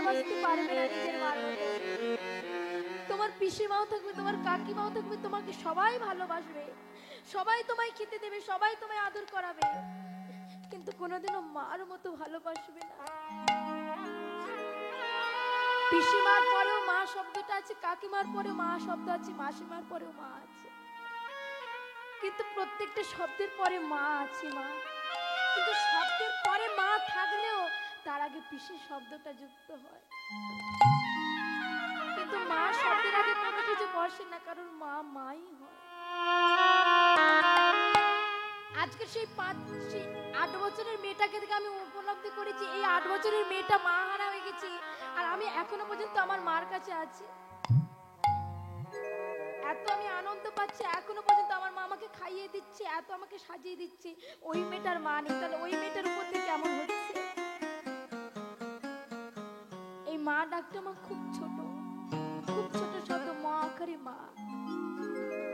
ভালোবাসতে পারবে না নিজের মার মতো। তোমার পিসিমাও থাকবে, তোমার কাকিমাও থাকবে, তোমাকে সবাই ভালোবাসবে, সবাই তোমায় খেতে দেবে, সবাই তোমায় আদর করাবে, কিন্তু কোনোদিনও মার মতো ভালোবাসবে না। পিসিমার পরেও মা শব্দটা আছে, কাকিমার পরেও মা শব্দ আছে, মাসিমার পরেও মা আছে, কিন্তু প্রত্যেকটা শব্দের পরে মা আছে। মা কিন্তু শব্দের পরে মা থাকলেও তার আগে পিসি শব্দটা যুক্ত হয়, কিন্তু মা শব্দের আগে কোনো কিছু বসে না, কারণ মা মাই হয়। আজকে সেই 8 বছরের মেয়েটাকে দেখে আমি উপলব্ধি করেছি, এই 8 বছরের মেয়েটা মা হারা হয়ে গেছে, আর আমি এখনো পর্যন্ত আমার মার কাছে আছি। এত আমি আনন্দ পাচ্ছি, এখনো পর্যন্ত আমার মা আমাকে খাইয়ে দিচ্ছে, এত আমাকে সাজিয়ে দিচ্ছে। ওই মেয়েটার মা নেই, তাহলে ওই মেয়েটার উপর থেকে কেমন হচ্ছে? এই মা ডাকটা আমার খুব ছোট, খুব ছোট শব্দ, মা আকারে মা,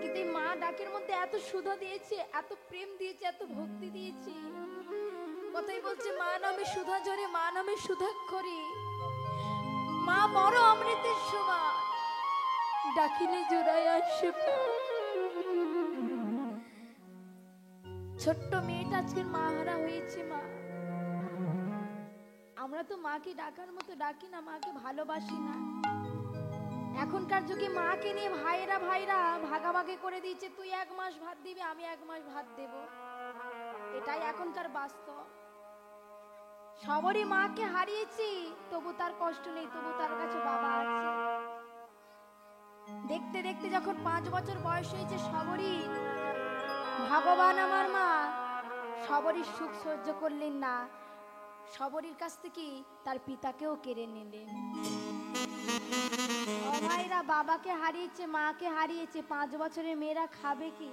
কিন্তু এই মা ডাকের মধ্যে এত সুধা দিয়েছে, এত প্রেম দিয়েছে, এত ভক্তি দিয়েছে। কথাই বলছে মা নামে সুধা ঝরে, মা নামে সুধাক্ষরে, মা বড় অমৃতের সমান, ডাকিলে জোড়ায় আসে। ছোট্ট মেয়েটা আজকের মা হারা হয়েছে। মা, আমরা তো মাকে ডাকার মতো ডাকি না, মাকে ভালোবাসি না। এখনকার যুগে মাকে নিয়ে ভাইরা ভাগাভাগি করে দিয়েছে, তুই 1 মাস ভাত দিবি, আমি 1 মাস ভাত দেব, এটাই এখনকার বাস্তব। সবারই মাকে হারিয়েছি, তবু তার কষ্ট নেই, তবু তার কাছে বাবা আছে। দেখতে দেখতে যখন 5 বছর বয়স হয়েছে, সবরই ভগবান আমার মা সবরই সুখ সহ্য করলেন না, সবরীর কাছ থেকে তার পিতাকেও কেড়ে নিলেন। ভাইরা বাবাকে হারিয়েছে, মাকে হারিয়েছে, 5 বছরের মেয়েরা খাবে কি?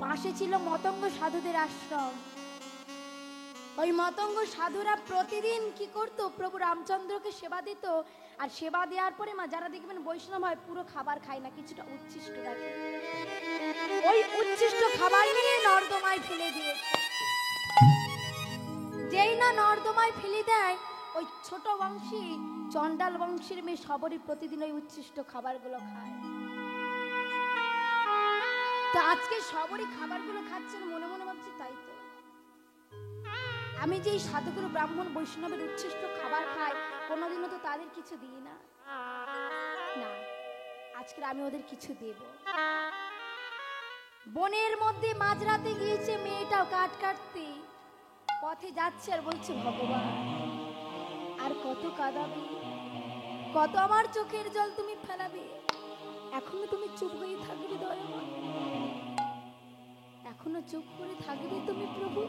পাশে ছিল মতঙ্গ সাধুদের আশ্রম। ওই মতঙ্গ সাধুরা প্রতিদিন কি করতো, প্রভু রামচন্দ্রকে সেবা দিত, আর সেবা দেওয়ার পরে মা, যারা দেখবেন বৈষ্ণব হয় পুরো খাবার খায় না, কিছুটা উচ্ছিষ্ট রাখে, ওই উচ্ছিষ্ট খাবার নিয়ে নর্দমায় ফেলে দিয়েছে। যেই না নর্দমায় ফেলে দেয়, ওই ছোট বংশী চন্ডাল বংশীর মেয়ে সবরই প্রতিদিন ওই উচ্ছিষ্ট খাবারগুলো খায়। তো আজকে সবরই খাবারগুলো খাচ্ছেন, মনে মনে ভাবছি তাই তো, আমি যে সাধুগুরু ব্রাহ্মণ বৈষ্ণবের উচ্ছিষ্ট খাবার খাই, কোনোদিনও তো তাদের কিছু দিই না। না, আজকে আমি ওদের কিছু দেব। বনের মধ্যে মাঝরাতে গিয়েছে মেয়েটাও কাঠ কাটতে, পথে যাচ্ছে আর বলছে, ভগবান আর কত কাঁদাবে, কত আমার চোখের জল তুমি ফেলাবে, এখনো তুমি চুপ হয়ে থাকবে দয়াময়, এখনো চুপ করে থাকবে তুমি প্রভু।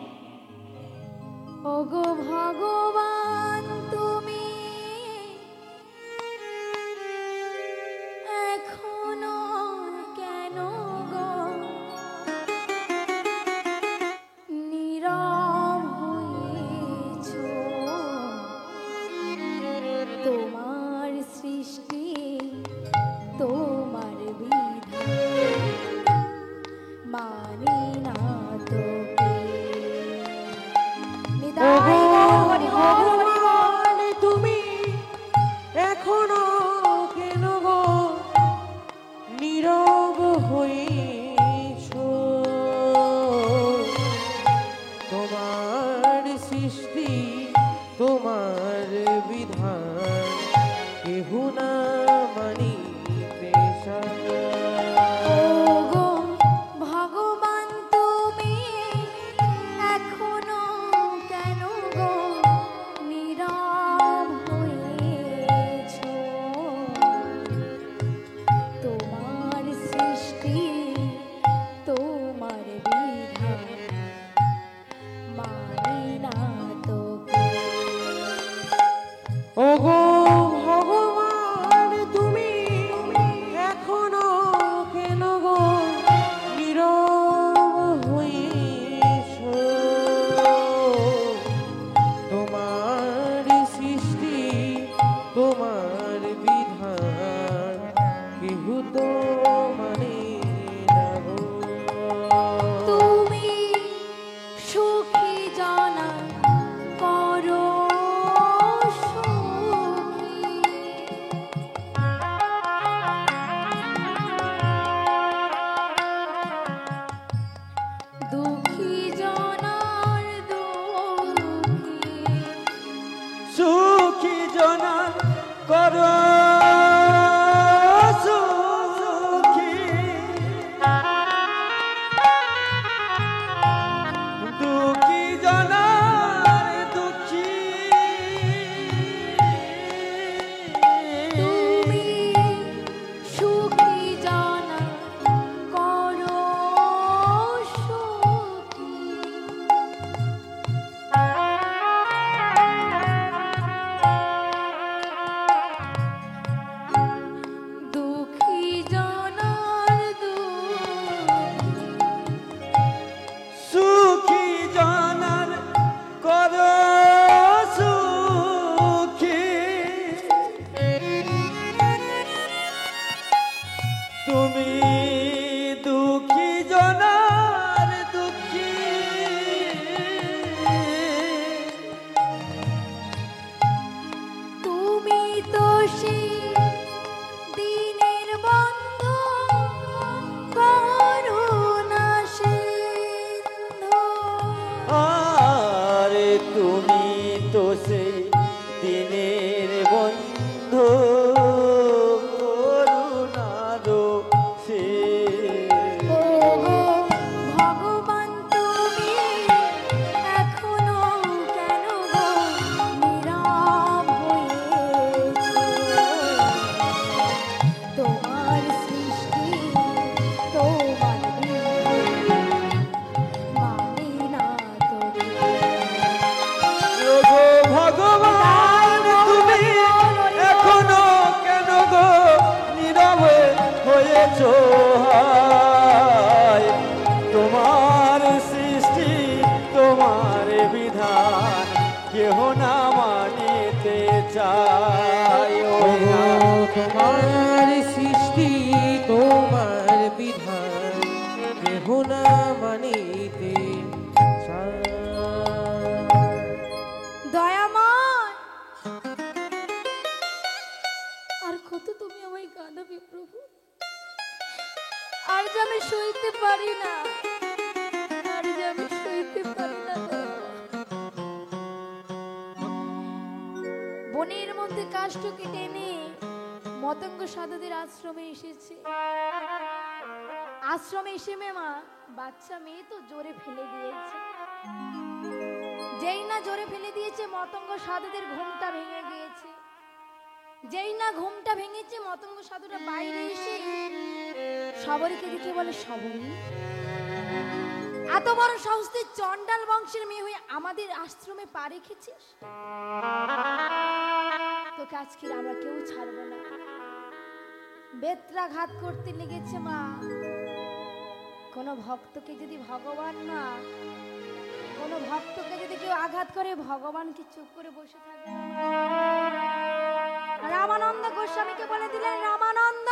ওগো ভগবান তুমি এখনো কেন গো নীরব হয়েছো, তোমার সৃষ্টি তোমার বিধান মানি না তোকে। নিতাই গৌর হরি বল, হরি বল। করো সুখী দুঃখী জনার দুঃখী তুমি সুখী জানা করো সুখী। দুঃখী জনার সুখী জনার করো সুখী তুমি দুঃখী জনার দুঃখী তুমি তো সেই দিনের বন্ধু করুণা সিন্ধু। আরে তুমি তো সেই দিনের বন্ধু করুণারো সে ও গো ভগবান তুমি এখনো কেন গো নীরব হয়েছো? তোমার সৃষ্টি তোমার মানি না তুমি। ওগো ভগবান তুমি এখনো কেন গো নীরব হয়েছ হায়? তোমার সৃষ্টি তোমার বিধান কেহ না মানিতে চায় ও না। তোমার সৃষ্টি তোমার বিধান কেহ না মানিতে চায়। দয়াময় আর কত তুমি আমায় কাঁদাবে প্রভু? আর যে আমি সইতে পারি না, আর যে আমি সইতে পারি না গো। বনের মধ্যে কাষ্ঠ কেটে এনে মতঙ্গ সাধুদের আশ্রমে এসেছে। আশ্রমে এসে মা বাচ্চা মেয়ে তো জোরে ফেলে দিয়েছে। যেই না জোরে ফেলে দিয়েছে মতঙ্গ সাধুদের ঘুমটা ভেঙে গিয়েছে। যেই না ঘুমটা ভেঙেছে মতঙ্গ সাধুরা বাইরে এসে সবরীকে দেখে বলে, সবরী এত বড় সাহস তুই চন্ডাল বংশের মেয়ে হয়ে আমাদের আশ্রমে পা রেখেছিস? তোকে আজকে আমরা কেউ ছাড়বো না। বেত্রাঘাত করতে লেগেছে মা। কোন ভক্তকে যদি ভগবান না, কোন ভক্তকে যদি কেউ আঘাত করে ভগবান কি চুপ করে বসে থাকবে? রামানন্দ গোস্বামীকে বলে দিলেন, রামানন্দ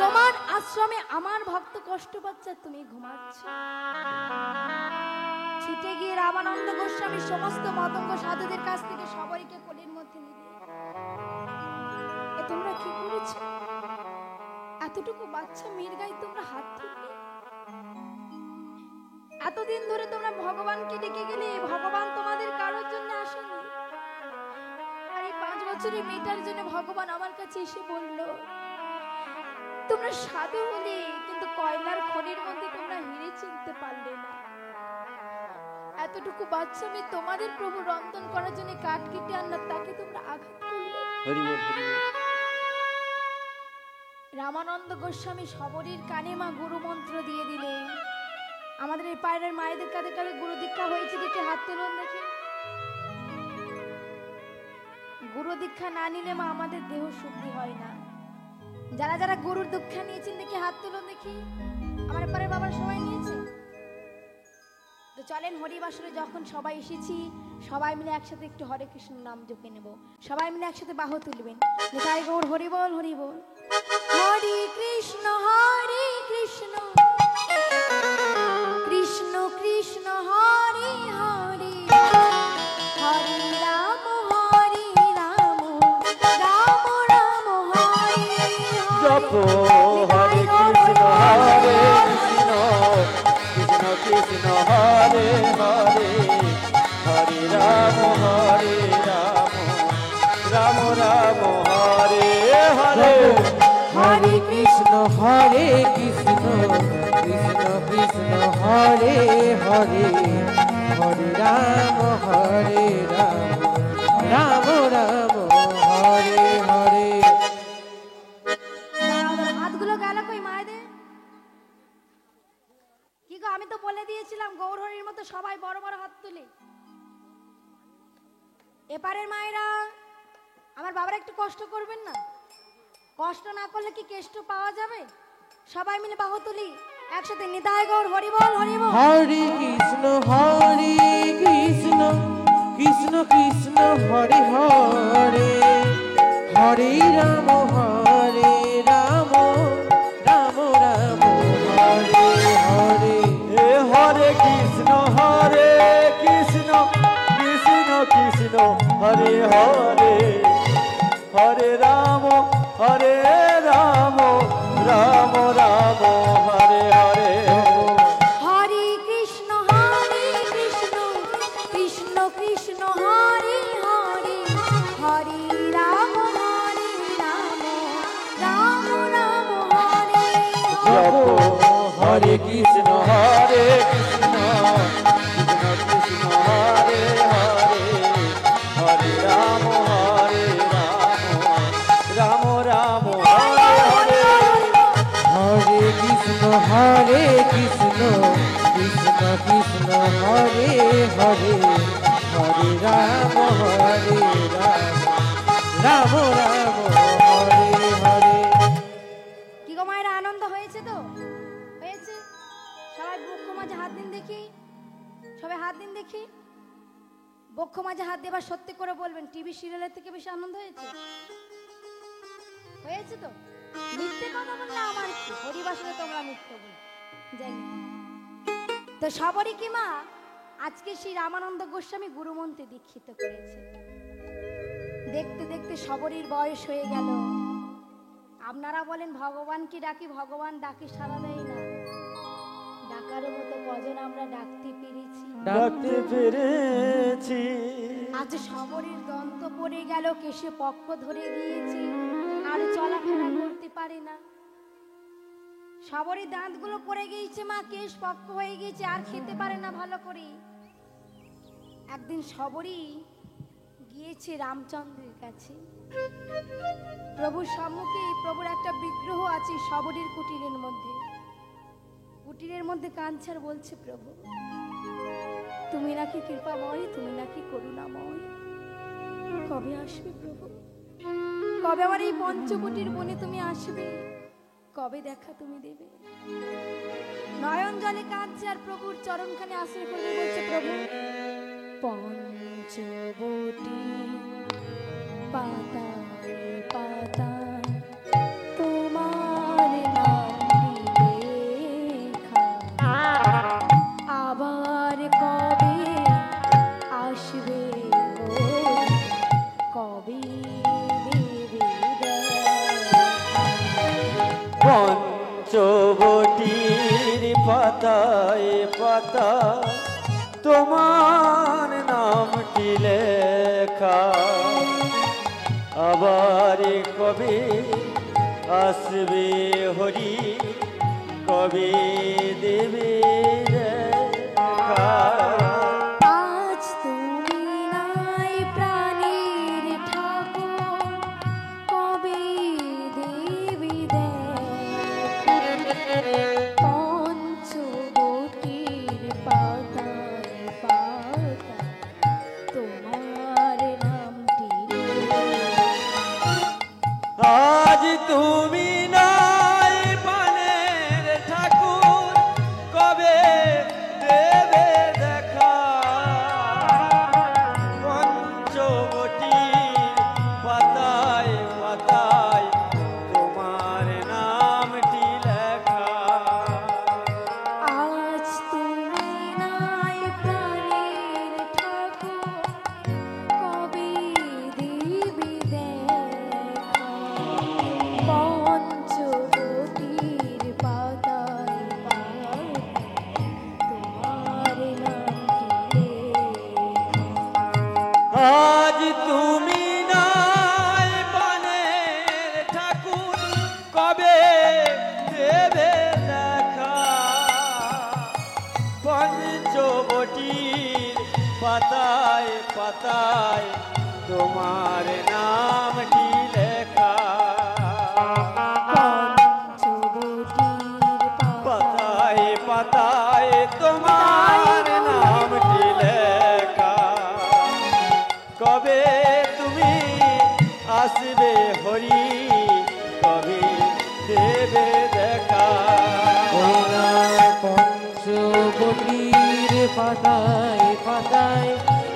তোমার আশ্রমে আমার ভক্ত কষ্ট পাচ্ছে, তুমি ঘুমাচ্ছ। ছুটে গিয়ে রামানন্দ গোস্বামী সমস্ত মতঙ্গ সাধুদের কাছ থেকে সবাইকে কোলের মধ্যে নিয়ে, এ তোমরা কি করেছ? এতটুকু বাচ্চা মেয়ের গায়ে তোমরা হাত তুললে? এতদিন ধরে তোমরা ভগবানকে ডেকে গেলে, ভগবান তোমাদের কারোর জন্য আসেনি। আর এই 5 বছরের মেয়েটার জন্য ভগবান আমার কাছে এসে বলল, তোমরা সাধু হলে কিন্তু কয়লার খনির মধ্যে তোমরা হিরে চিনতে পারলে না। এতটুকু বাচ্চা মেয়ে তোমাদের প্রভু রন্ধন করার জন্য কাঠ কেটে আনলো, তাকে তোমরা আঘাত করলে। হরি বল, হরি বল। রামানন্দ গোস্বামী সবরীর কানে মা গুরু মন্ত্র দিয়ে দিলেন। আমাদের এই পাড়ার মায়েদের কাছে কালে গুরু দীক্ষা হয়েছে দেখে হাত তুলুন দেখি। গুরু দীক্ষা না নিলে মা আমাদের দেহ শুদ্ধি হয় না। যারা যারা গুরুর দীক্ষা নিয়েছেন দেখি হাত তুলুন দেখি। আমার পাড়ার বাবার সবাই নিয়েছে তো চলেন হরিবাসরে যখন সবাই এসেছি সবাই মিলে একসাথে একটু হরে কৃষ্ণ নাম জপে নেব। সবাই মিলে একসাথে বাহু তুলবেন। তাই গৌর হরি বল, হরি বল। হরে কৃষ্ণ কৃষ্ণ কৃষ্ণ হরে হরে, হরে রাম রাম রাম হরে জপ হরে। হরে কৃষ্ণ কৃষ্ণ কৃষ্ণ হরে হরে, হরে রাম হরে কৃষ্ণ কৃষ্ণ কৃষ্ণ হরে হরে হরে রাম রাম রাম হরে হরে। দাঁড়াও, হাতগুলো গেল কই মায়েদের? কি গো, আমি তো বলে দিয়েছিলাম গৌরহরির মতো সবাই বড় বড় হাত তুলে। এপারের মায়েরা, আমার বাবার একটু কষ্ট করবেন না? কষ্ট না করলে কি কেষ্ট পাওয়া যাবে? সবাই মিলে বাহু তুলি একসাথে, নিতাই গৌর হরি বল হরি বল। হরে কৃষ্ণ কৃষ্ণ কৃষ্ণ হরে হরে হরে রাম রাম রাম রাম হরে হরে। হে হরে কৃষ্ণ কৃষ্ণ কৃষ্ণ হরে হরে হরে রাম রাম রাম হরে হরে। হরে কৃষ্ণ কৃষ্ণ কৃষ্ণ হরে হরে হরে রাম রাম রাম হরে জপ হরে। হরে কৃষ্ণ কৃষ্ণ কৃষ্ণ হরে হরে হরে রাম রাম রাম হরে হরে। হরে কৃষ্ণ কৃষ্ণ কৃষ্ণ হরে হরে হরে রাম রাম রাম হরে হরে। কি গো মায়েরা, আনন্দ হয়েছে তো? হয়েছে? সবাই বক্ষ মাঝে হাত দিন দেখি, সবাই হাত দিন দেখি। বক্ষ মাঝে হাত দেবার সত্যি করে বলবেন, টিভি সিরিয়ালের থেকে বেশি আনন্দ হয়েছে? হয়েছে তো? মিথ্যে কথা বললে আমার কি, হরিবাসনে তোমরা মিথ্যে বল জানি। তো সবরই কি মা আজকে শ্রী রামানন্দ গোস্বামী গুরুমন্ত্রে দীক্ষিত করেছে। দেখতে দেখতে সবরীর বয়স হয়ে গেল। আপনারা বলেন ভগবানকে ডাকি, ভগবান ডাকি সাড়া দেয় না। ডাকার মতো কজন আমরা ডাকতে পেরেছি? ডাকতে পেরেছি। আজ সবরীর দন্ত পড়ে গেল, কেশে পক্ষ ধরে গিয়েছে, আর চলাফেরা করতে পারে না। সবরই দাঁতগুলো পড়ে গিয়েছে মা, কেশ পক্ষ হয়ে গিয়েছে, আর খেতে পারে না ভালো করে। একদিন সবরই গিয়েছে রামচন্দ্রের কাছে। প্রভুর সম্মুখে প্রভুর একটা বিগ্রহ আছে সবরীর কুটিরের মধ্যে। কুটিরের মধ্যে কাঞ্চার বলছে, প্রভু তুমি নাকি কৃপাময়, তুমি নাকি করুণাময়, কবে আসবে প্রভু? কবে আমার এই পঞ্চবটির বনে তুমি আসবে? কবে দেখা তুমি দেবে? নয়ন জলে কাঁদছে আর প্রভুর চরণখানে আশ্রয় করে বলছে, প্রভু পঞ্চবটি পাতায় পাতায় তোমার নাম লেখা, আবার কবে আসবে গো, কবে দেবে দেখা? পঞ্চবটির পাতায় পাতা তোমার নামটি লেখা, আবার কবে আসবে হরি, কবে দেবে দেখা? আজ তুমি নাই প্রাণের ঠাকুর, কবে দেবী দেখা? পঞ্চবটির পাতায় পাতা তোমার নামটি আজ তুমি নাই পানের ঠাকুর, বটির পাতায় পাতায় তোমার নামটি লেখা, পঞ্চবটির পাতায় পাতায় তোমার নামটি লেখা। কবে তুমি আসবে হরি, কবে দেবে দেখা। পঞ্চবটির পাতায় পাতায়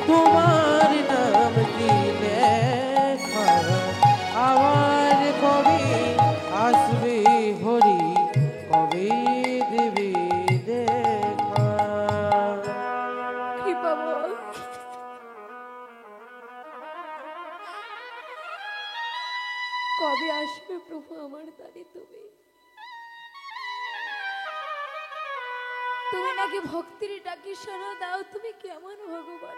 তোমার নাম কি লেখা, আমার কবে আসবে হরি, কবে দেবে দেখা। কৃপা বল। কবে আসবে প্রভু আমার দ্বারে তুমি? তুমি নাকি ভক্তির ডাকি সাড়া দাও, তুমি কেমন ভগবান?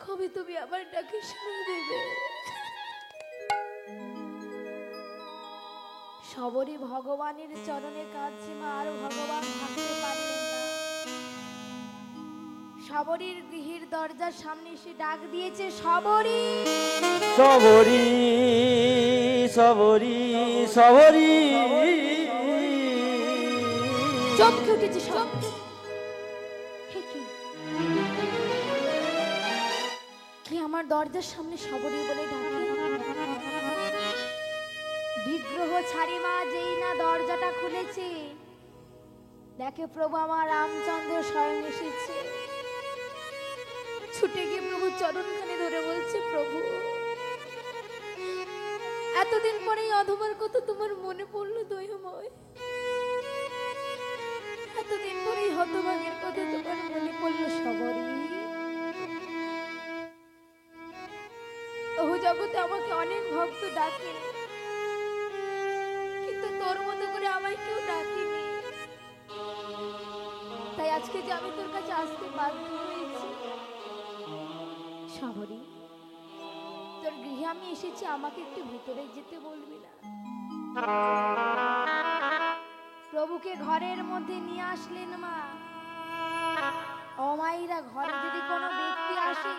কবে তুমি আবার ডাকি সাড়া দেবে? সবরই ভগবানের চরণে কাঁদছে মা, আর ভগবান থাকতে পারলেন না। সবরীর গৃহের দরজার সামনে এসে ডাক দিয়েছে, সবরী সবরি সবরি সবরি। চমকে উঠেছে সব। হে কি? কি আমার দরজার সামনে সবরী বলে ডাকে? বিগ্রহ ছাড়ি মা যেই না দরজাটা খুলেছে, দেখে প্রভু আমার রামচন্দ্র স্বয়ং এসেছে। ছুটে গিয়ে প্রভু চরণখানি ধরে বলছে, প্রভু এতদিন পরে এই অধমার কথা তোমার মনে পড়লো দয়াময়? এতদিন পরে এই হতভাগের কথা তোমার মনে পড়লো সবরই? ওহ জগতে আমাকে অনেক ভক্ত ডাকে, কিন্তু তোর মতো করে আমায় কেউ ডাকেনি। তাই আজকে যে আমি তোর কাছে আসতে বাধ্য হয়েছি। সবরী, তোর গৃহে আমি এসেছি, আমাকে একটু ভিতরে যেতে বলবি না? প্রভুকে ঘরের মধ্যে নিয়ে আসলেন মা। অমাইরা ঘরে যদি কোনো ব্যক্তি আসে,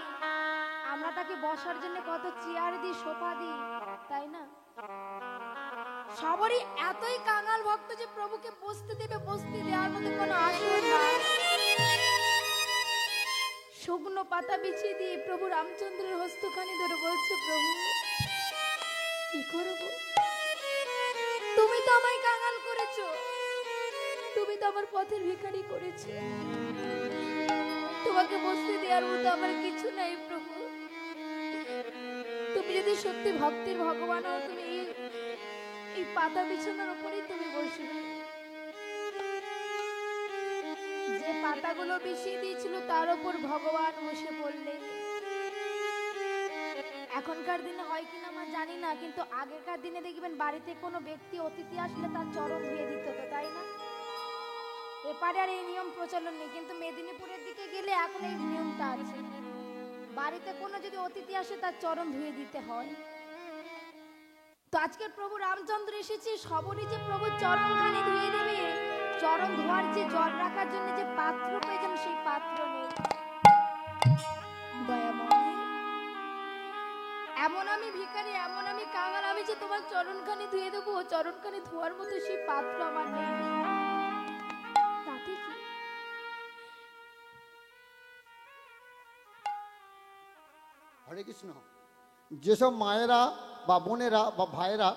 আমরা তাকে বসার জন্য কত চেয়ার দিই, সোফা দিই, তাই না? সবরই এতই কাঙাল ভক্ত যে প্রভুকে বসতে দেবে, বসতে দেওয়ার মতো কোনো আসন নাই। শুকনো পাতা বিছিয়ে দিয়ে প্রভু রামচন্দ্রের হস্তখানি ধরে বলছে, প্রভু কি করব? তুমি তো আমায় কাঙাল করেছো, তুমি তো আমার পথের ভিখারি করেছো, তোমাকে বসতে দেওয়ার মতো আমার কিছু নাই প্রভু। তুমি যদি সত্যি ভক্তির ভগবান হও, তুমি এই পাতা বিছানার উপরেই তুমি বসবে। যে পাতাগুলো বিছিয়ে দিয়েছিল তার উপর ভগবান বসে পড়লেন। এখনকার দিনে হয় কিনা মা জানি না, কিন্তু আগেকার দিনে দেখবেন বাড়িতে কোনো ব্যক্তি অতিথি আসলে তার চরণ ধুয়ে দিত, তো তাই না? এপারে আর এই নিয়ম প্রচলন নেই, কিন্তু মেদিনীপুরের দিকে গেলে এখন এই নিয়মটা আছে। বাড়িতে কোনো যদি অতিথি আসে তার চরণ ধুয়ে দিতে হয়। তো আজকে প্রভু রামচন্দ্র এসেছে, সবরই যে প্রভু চরণখানি ধুয়ে দেবে, চরণ ধোয়ার যে জল রাখার জন্য যে পাত্র প্রয়োজন সেই পাত্র নেই। দয়াময়, এমন আমি ভিখারি, এমন আমি কাঙাল, আমি যে তোমার চরণখানি ধুয়ে দেবো, চরণখানি ধোয়ার মতো সেই পাত্র আমার নেই। তাতে কি? হরে কৃষ্ণ। যেসব মায়েরা বা বোনেরা বা ভাইয়েরা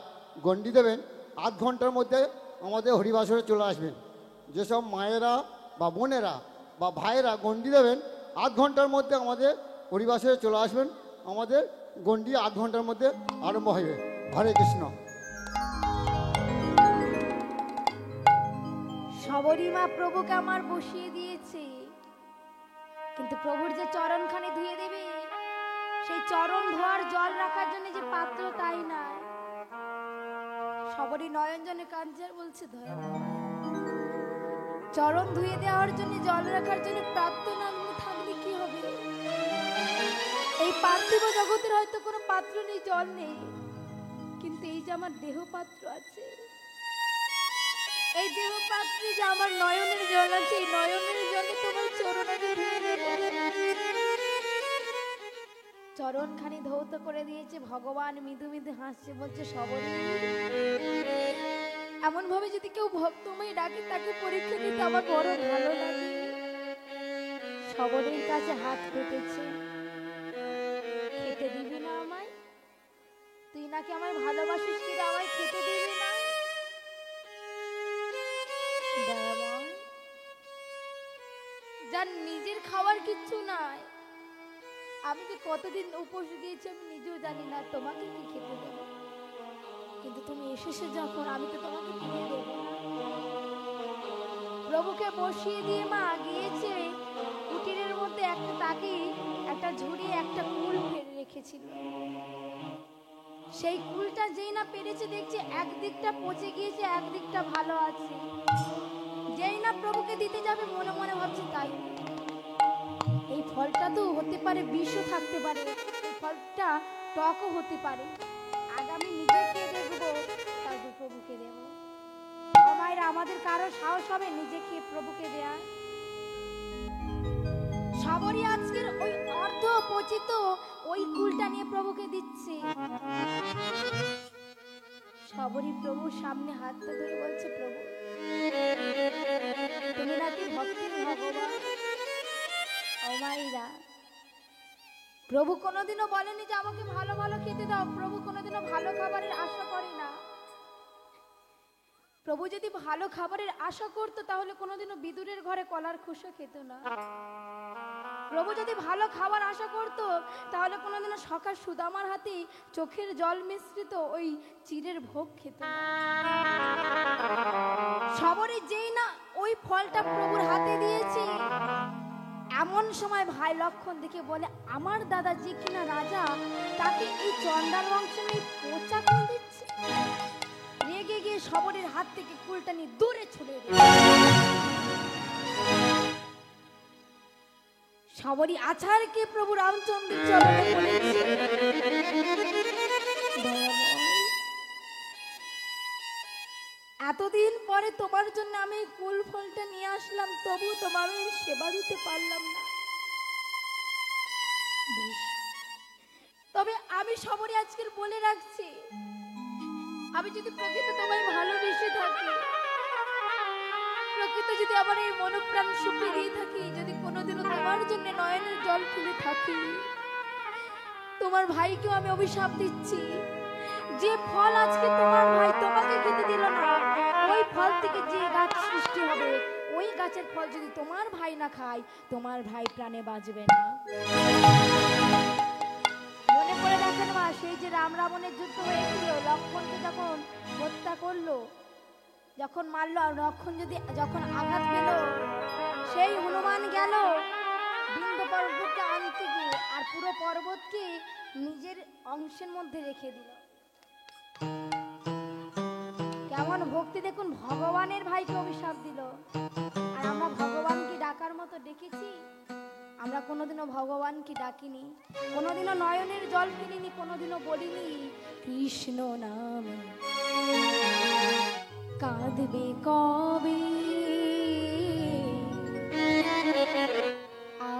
গণ্ডি দেবেন, আধ ঘন্টার মধ্যে আমাদের হরিবাসরে চলে আসবেন। যেসব মায়েরা বা বোনেরা বা ভাইয়েরা গণ্ডি দেবেন, আধ ঘন্টার মধ্যে আমাদের হরিবাসরে চলে আসবেন। আমাদের গণ্ডি আধ ঘন্টার মধ্যে আরম্ভ হবে। হরে কৃষ্ণ। সবরী মা প্রভুকে আমার বসিয়ে দিয়েছে, কিন্তু প্রভুর যে চরণখানি ধুয়ে দেবে, সেই চরণ ধোয়ার জল রাখার জন্য যে পাত্র তাই না। সবরই নয়নজনে কাঁদছে আর বলছে, দয়াময়, চরণ ধুয়ে দেওয়ার জন্য জল রাখার জন্য পাত্র না থাকলে কি হবে? এই পার্থিব জগতের হয়তো কোনো পাত্র নেই, জল নেই, কিন্তু এই যে আমার দেহ পাত্র আছে, এই দেহ পাত্রে যে আমার নয়নের জল আছে, এই নয়নের জলে তোমার চরণ আমি ধুয়ে দেব। চরণ খানি ধৌত করে দিয়েছে ভগবান, মৃদু মৃদু হাসছে, বলছে সবরী, এমন ভাবে যদি কেউ ভক্তময় ডাকে তাকে পরীক্ষা দিতে আমার বড় ভালো লাগে। সবরীর কাছে হাত পেতেছে, খেতে দিবি না আমায়? তুই নাকি আমায় ভালোবাসিস, কিন্তু আমায় খেতে দিবি না? দয়াময়, যার নিজের খাওয়ার কিচ্ছু নাই, আমি যে কতদিন উপোস দিয়েছি আমি নিজেও জানি না, তোমাকে কি খেতে দেবো? কিন্তু তুমি এসেছে যখন, আমি তো তোমাকে কিনে দেবো না। প্রভুকে বসিয়ে দিয়ে মা গিয়েছে কুটিরের মধ্যে, একটা তাকে একটা ঝুড়ি একটা কুল ফেলে রেখেছিল। সেই কুলটা যেই না পেরেছে, দেখছে একদিকটা পচে গিয়েছে, একদিকটা ভালো আছে। যেই না প্রভুকে দিতে যাবে, মনে মনে ভাবছে তাই এই ফলটা তো হতে পারে বিষও থাকতে পারে, এই ফলটা টকও হতে পারে, আগামী নিজে খেয়ে দেখবো, তারপর প্রভুকে দেব। মায়েরা, আমাদের কারো সাহস হবে নিজে খেয়ে প্রভুকে দেয়া? সবরই আজকের ওই অর্ধ পচিত ওই কুলটা নিয়ে প্রভুকে দিচ্ছে। সবরই প্রভুর সামনে হাতটা ধরে বলছে, প্রভু তুমি নাকি ভক্তির ভগবান। ও মায়েরা, প্রভু কোনোদিনও বলেনি যে আমাকে ভালো ভালো খেতে দাও, প্রভু কোনোদিনও ভালো খাবারের আশা করে না। প্রভু যদি ভালো খাবারের আশা করতো তাহলে কোনোদিনও বিদুরের ঘরে কলার খোসা খেত না। প্রভু যদি ভালো খাবার আশা করতো তাহলে কোনোদিনও সকাল সুদামার হাতে চোখের জল মিশ্রিত ওই চিড়ের ভোগ খেত না। সবরই যেই না ওই ফলটা প্রভুর হাতে দিয়েছে, এমন সময় ভাই লক্ষণ দেখে বলে, আমার দাদা যে কিনা রাজা, তাকে এই চন্ডাল বংশের এই পচা কুল দিচ্ছে। রেগে গিয়ে সবরের হাত থেকে কুলটা নিয়ে দূরে ছুড়ে দিল। সবরই আছাড়কে প্রভু রামচন্দ্রের চরণে পড়েছে, এতদিন পরে তোমার জন্য আমি কুল ফলটা নিয়ে আসলাম, তবু তোমার আমি সেবা দিতে পারলাম না। তবে আমি সবরই আজকের বলে রাখছি, আমি যদি প্রকৃত তোমায় ভালোবেসে থাকি, প্রকৃত যদি আমার এই মনোপ্রাণ সুখে দিয়ে থাকি, যদি কোনোদিনও তোমার জন্য নয়নের জল ফেলে থাকি, তোমার ভাইকেও আমি অভিশাপ দিচ্ছি, যে ফল আজকে তোমার ভাই তোমাকে খেতে দিল না, ওই ফল থেকে যে গাছ সৃষ্টি হবে, ওই গাছের ফল যদি তোমার ভাই না খায়, তোমার ভাই প্রাণে বাঁচবে না। মনে করে দেখেন মা, সেই যে রাম রাবণের যুদ্ধ হয়েছিল, লক্ষ্মণকে যখন হত্যা করলো, যখন মারলো, আর লক্ষ্মণ যখন আঘাত পেল, সেই হনুমান গেল বিন্দ পর্বতকে আনতে গিয়ে, আর পুরো পর্বতকে নিজের অংশের মধ্যে রেখে দিল। কেমন ভক্তি দেখুন, ভগবানের ভাইকে অভিশাপ দিল। আর আমরা ভগবানকে ডাকার মতো ডেকেছি? আমরা কোনোদিনও ভগবানকে ডাকিনি, কোনোদিনও নয়নের জল ফেলিনি, কোনোদিনও বলিনি কৃষ্ণ নাম কাঁদবে কবে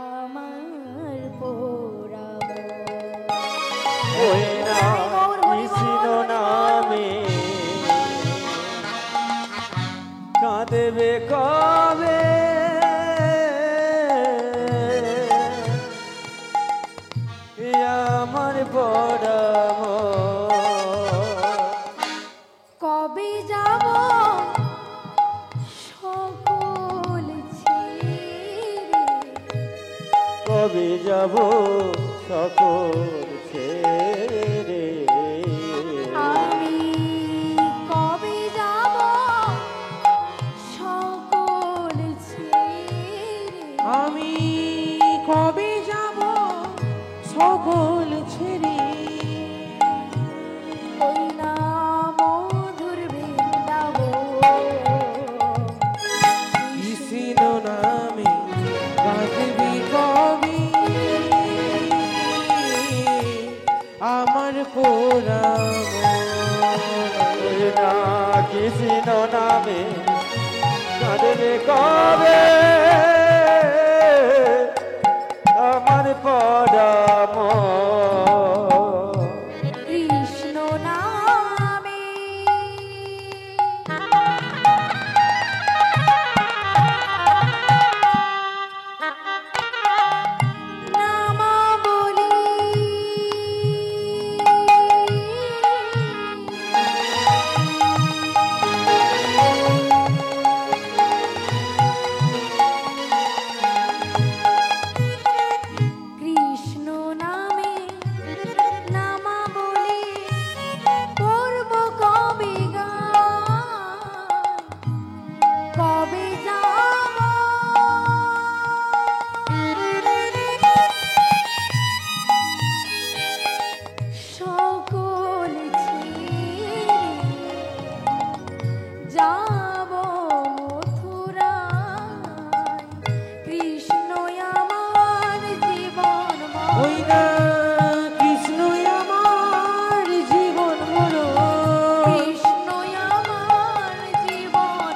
আমার পোড়াব। ওই না কৃষ্ণ নামে কাঁদবে কবে, আমার পরাম কবে যাব সকল ছেড়ে, কবে যাব সকল ছেড়ে, আমি কবে যাব সকল ছেড়ে, আমি কবে যাব সকল ছেড়ে, ওই না মধুর বৃন্দাবন, কৃষ্ণ নামে কাঁদবি কবি আমার পোড়াম। ওই না কৃষ্ণ নামে কাঁদবে কবে আমার পরাম কৃষ্ণ নামে নামাবলী কৃষ্ণ নামে নামাবলী করব কবে গান কবে যাব সকল ছেড়ে যাব মথুরায় কৃষ্ণ আমার জীবন ওই না কৃষ্ণ আমার জীবন মরণ কৃষ্ণ আমার জীবন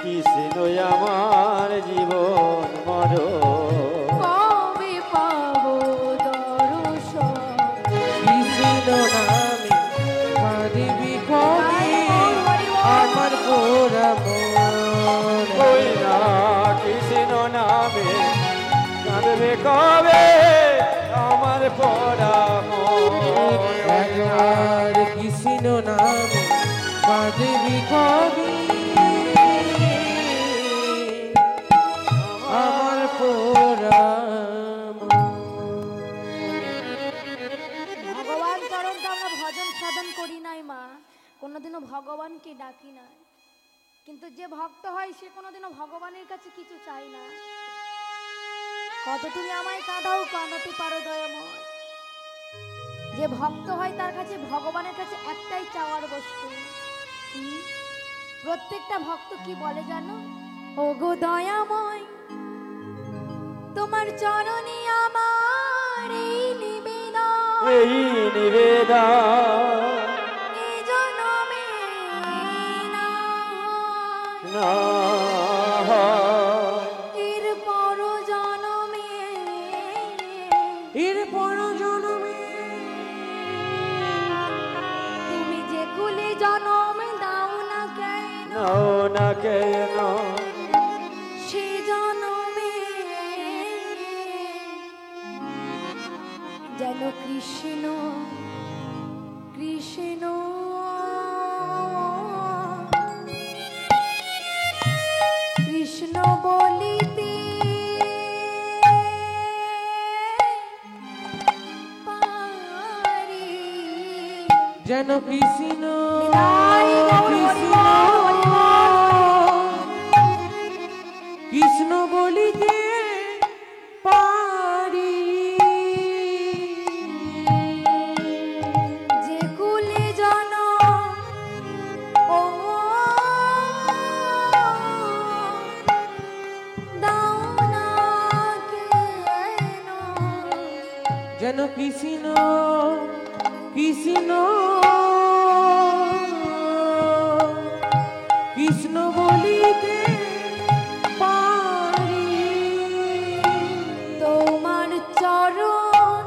কৃষ্ণ আমার জীবন মর কবে পাবো দর্শন কৃষ্ণ নামে কাঁদিবি কবে আমার পোড়া মন ওই না কৃষ্ণ নামে কাঁদবে কবে আমার পরাম একবার কৃষ্ণ নামে কাঁদিবি কবে আমার পোড়া মন। ভগবান চরণ তো আমরা ভজন সাধন করি নাই মা, কোনোদিনও ভগবানকে ডাকি না, কিন্তু যে ভক্ত হয় সে কোনোদিনও ভগবানের কাছে কিছু চায় না। কত তুমি আমায় কাঁদাও, কাঁদাতে পারো দয়াময়। যে ভক্ত হয় তার কাছে ভগবানের কাছে একটাই চাওয়ার বস্তু কি? প্রত্যেকটা ভক্ত কি বলে জানো? ও গো দয়াময়, তোমার চরণে আমার এই নিবেদন, এই নিবেদন এই জনমে না হয়, না হয়। এর পর জনমে এর পর জন্মে তুমি যে কুলে জনম দাও না কেন, নাও না কেন সে জনমে যেন কৃষ্ণ কৃষ্ণ কৃষ্ণ বলিতে পারি। যেন কৃষ্ণ বিদায় গৌর কৃষ্ণ হরি বল, কৃষ্ণ বলিতে পারি যে কুলে জনম ও দাও না কেন, যেন কৃষ্ণ কৃষ্ণ কৃষ্ণ বলিতে পারি তোমার চরণ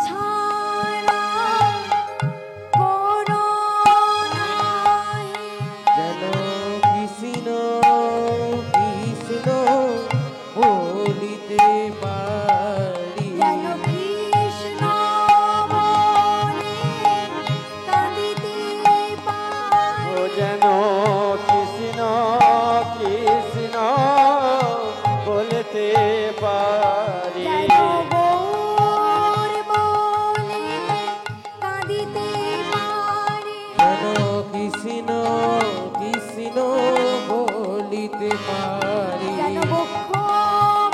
ছাড়া করুণায় যেন কৃষ্ণ কৃষ্ণ বলিতে পারি যেন কৃষ্ণ বলে কাঁদিতে পারি, ও যেন কৃষ্ণ কৃষ্ণ বলতে পারি যেন গৌর বলে কাঁদিতে পারি, যেন কৃষ্ণ কৃষ্ণ বলিতে পারি যেন বক্ষ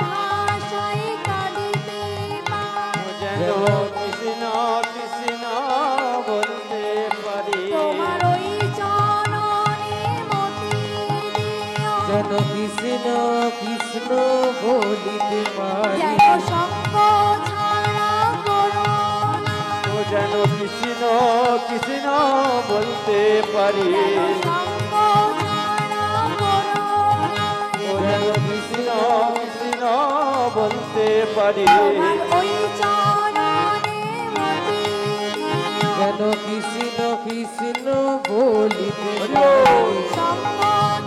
ভাষায় কাঁদিতে পারি, যেন কৃষ্ণ কৃষ্ণ বলতে পারি তোমার ওই চরণে মতি দিও, যেন কৃষ্ণ কৃষ্ণ বলিতে পারি যেন সঙ্গ ছাড়া করুণা, ও যেন কৃষ্ণ কৃষ্ণ বলতে পারি যেন সঙ্গ ছাড়া করুণা, বলতে পারি তোমার ওই চরণে মতি দিও। যেন কৃষ্ণ কৃষ্ণ বলিতে পারি সঙ্গ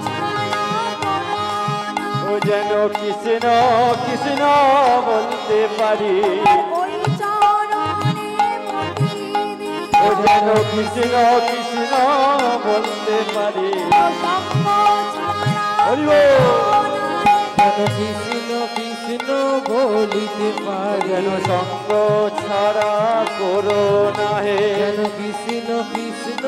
ছাড়া করো না। ও যেন কৃষ্ণ কৃষ্ণ বলতে পারি ওই চরণে মতি দিও। ও যেন কৃষ্ণ কৃষ্ণ বলতে পারি সঙ্গ ছাড়া হরি করো বল। না। যেন কৃষ্ণ কৃষ্ণ বলিতে পারি যেন সঙ্গ ছাড়া করো না হে যেন কৃষ্ণ কৃষ্ণ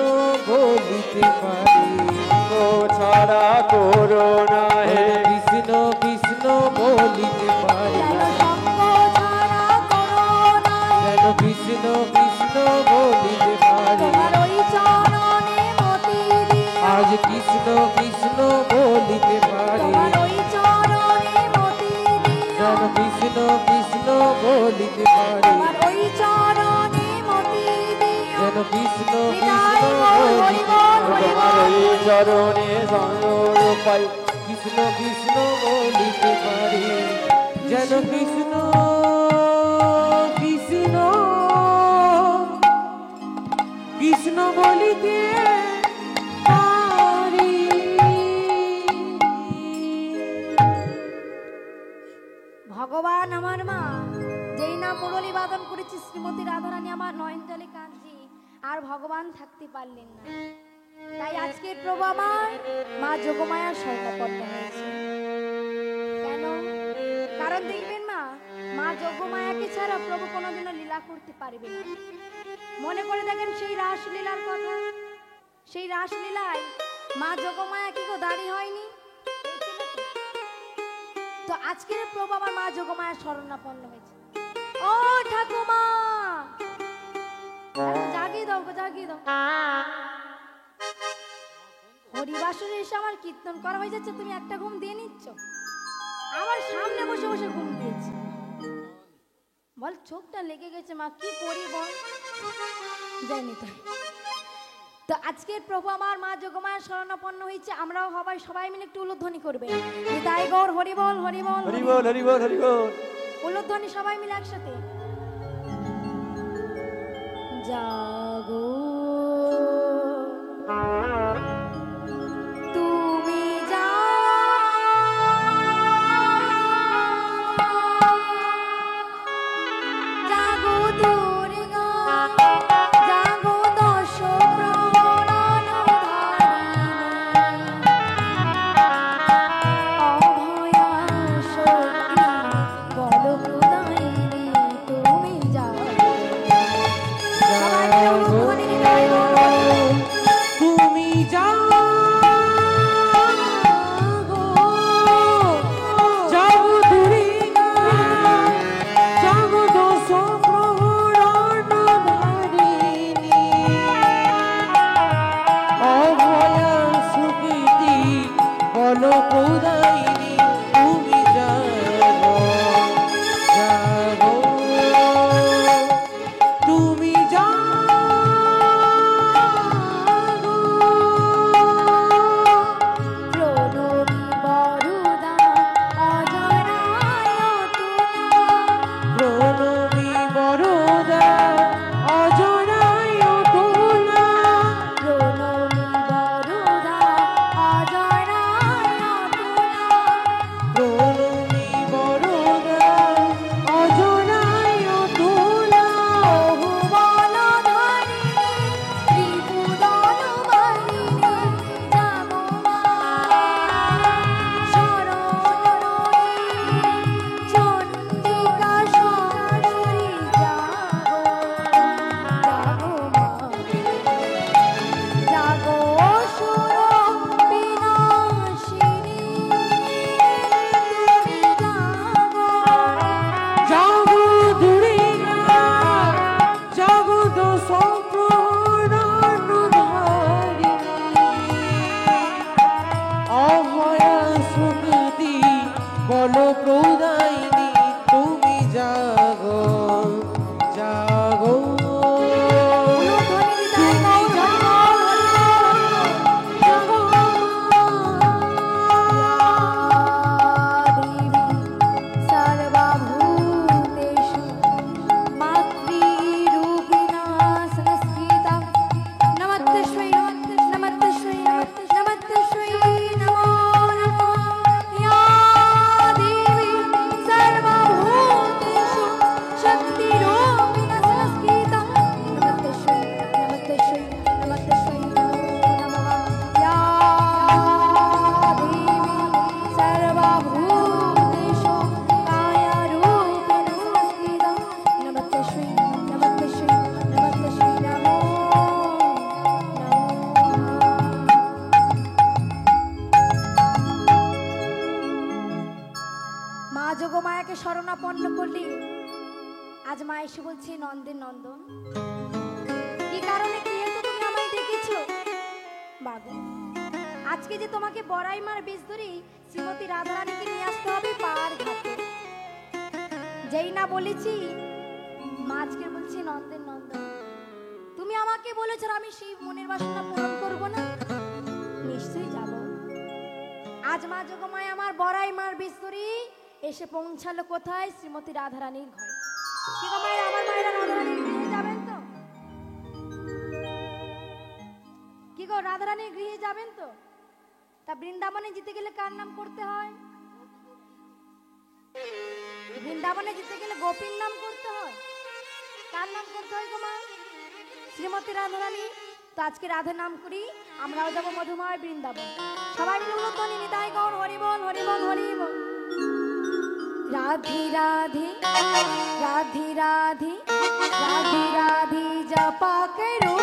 বলিতে পারি সঙ্গ ছাড়া করো না হে কৃষ্ণ কৃষ্ণ বলিতে পারি যেন সঙ্গ ছাড়া করো না। যেন কৃষ্ণ কৃষ্ণ বলিতে পারি তোমার ওই চরণে মতি দিও। আজ কৃষ্ণ কৃষ্ণ বলিতে পারি তোমার ওই চরণে মতি দিও। যেন কৃষ্ণ কৃষ্ণ বলিতে পারি তোমার ওই চরণে মতি দিও। যেন কৃষ্ণ হৃদয় কৃষ্ণ বল, হরি বল, হরি তোমার বল। ওই চরণে সঙ্গ পাই কৃষ্ণ কৃষ্ণ বলিতে পারি যেন কৃষ্ণ কৃষ্ণ কৃষ্ণ বলিতে পারি ভগবান আমার মা যেই নাম মুরলী বাদন করেছি শ্রীমতী রাধারানী আমার নয়ন জলে কাঁদছি আর ভগবান থাকতে পারলেন না তাই আজকের প্রভু আমার মা যোগমায়ার শরণাপন্ন হয়েছে কেন কারণ দেখবেন মা মা যোগমায়াকে ছাড়া প্রভু কোনোদিনও লীলা করতে পারবে না মনে করে দেখেন সেই রাসলীলার কথা সেই রাসলীলায় মা যোগমায়া কি গো দাঁড়িয়ে হয়নি তো আজকের প্রভু আমার মা যোগমায়া শরণাপন্ন হয়েছে ও ঠাকুমা এখন জাগিয়ে দাও গো জাগিয়ে দাও হরিবাসরে এসে আমার কীর্তন করা হয়ে যাচ্ছে তুমি একটা ঘুম দিয়ে নিচ্ছ আমার সামনে বসে বসে ঘুম দিয়েছে বল চোখটা লেগে গেছে মা কি করি বল যাইনি তাই তো আজকের প্রভু আমার মা যোগমায়া শরণাপন্ন হয়েছে আমরাও সবাই মিলে একটু উলুধ্বনি করবে হৃদয় গৌর হরি বল হরি বল হরি বল হরি বল হরি বল উলুধ্বনি সবাই মিলে একসাথে জাগো তুমি জাগো দুর্গা জাগো দশ অভয়া শক্তি বলো প্রদায়িনী তুমি জাগো সবাই মিলে উলুধ্বনি হৃদয় গৌর হরি বল। তুমি যাগো জাগো দুর্গা জাগো দশ প্রহরণ ধারিণী অভয়া সুকৃতি বল প্রদায়িনী তুমি জাগো জাগো তুমি জাগো প্রণবী বরুদা অজরায় তুলা প্রণবী বরদা অজরায় তোলা প্রণবী বরুদা অজরায় তুলা প্রণবী বরদা অজরায় তোলা বহু বল ধারিণী ত্রিপুদল বাহিনী জাগো মা শরণ রয়ে চণ্ডিকা সরসরি জাগো জাগো মা জাগো অসুর বিনাশিনী তুমি জাগো জাগো দুর্গা জাগো দশ প্রহরণ ধারিণী অভয়া সুকৃতি বল প্রদায়িনী তুমি জাগো জাগো উলুধ্বনি হৃদয় গৌর হরি বল। দেবী সর্বভূতেষু যোগমায়াকে শরণাপন্ন করলি, আজ মা এসে বলছে নন্দের নন্দন, কি কারণে কি হেতু তুমি আমায় ডেকেছো? বাবু, আজকে যে তোমাকে বড়াই মার বেশ ধরে শ্রীমতী রাধারানীকে নিয়ে আসতে হবে পার ঘাটে। যেই না বলেছি, মা আজকে বলছি নন্দের নন্দন, তুমি আমাকে বলেছো আমি সেই মনের বাসনা পূরণ করব না? নিশ্চয়ই যাব। আজ মা যোগমায় আমার বড়াই মার বেশ ধরে এসে পৌঁছালো কোথায়? শ্রীমতী রাধারানীর ঘরে। কি গো মায়েরা, আমার মায়েরা রাধারানীর গৃহে যাবেন তো? কি গো, রাধারানীর গৃহে যাবেন তো? তা বৃন্দাবনে যেতে গেলে কার নাম করতে হয়? বৃন্দাবনে যেতে গেলে গোপীর নাম করতে হয়। কার নাম করতে হয় গো মা? শ্রীমতী রাধারানী। তো আজকে রাধা নাম করি, আমরাও যাবো মধুময় বৃন্দাবন। সবাই মিলে উলুধ্বনি নিতাই গৌর হরি বল, হরি বল, হরি বল। রাধে রাধে রাধে রাধে রাধে রাধে জপা করো,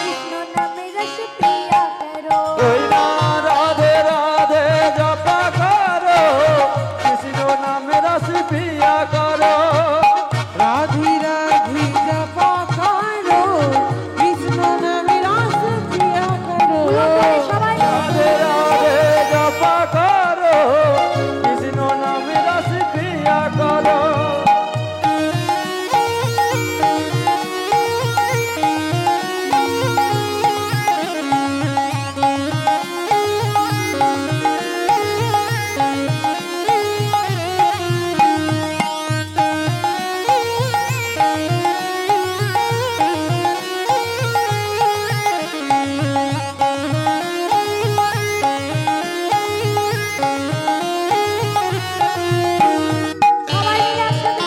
কৃষ্ণ নামে রস প্রিয়া করো। ওই না রাধে রাধে জপা করো, কৃষ্ণ নামে রস পিয়া করো। রাধি রাধি জপা করো, কৃষ্ণ নামে রস পিয়া করো। উলুধ্বনি সবাই রাধে রাধে জপা করো, কৃষ্ণ নামে রস পিয়া করো। সবাই মিলে একসাথে।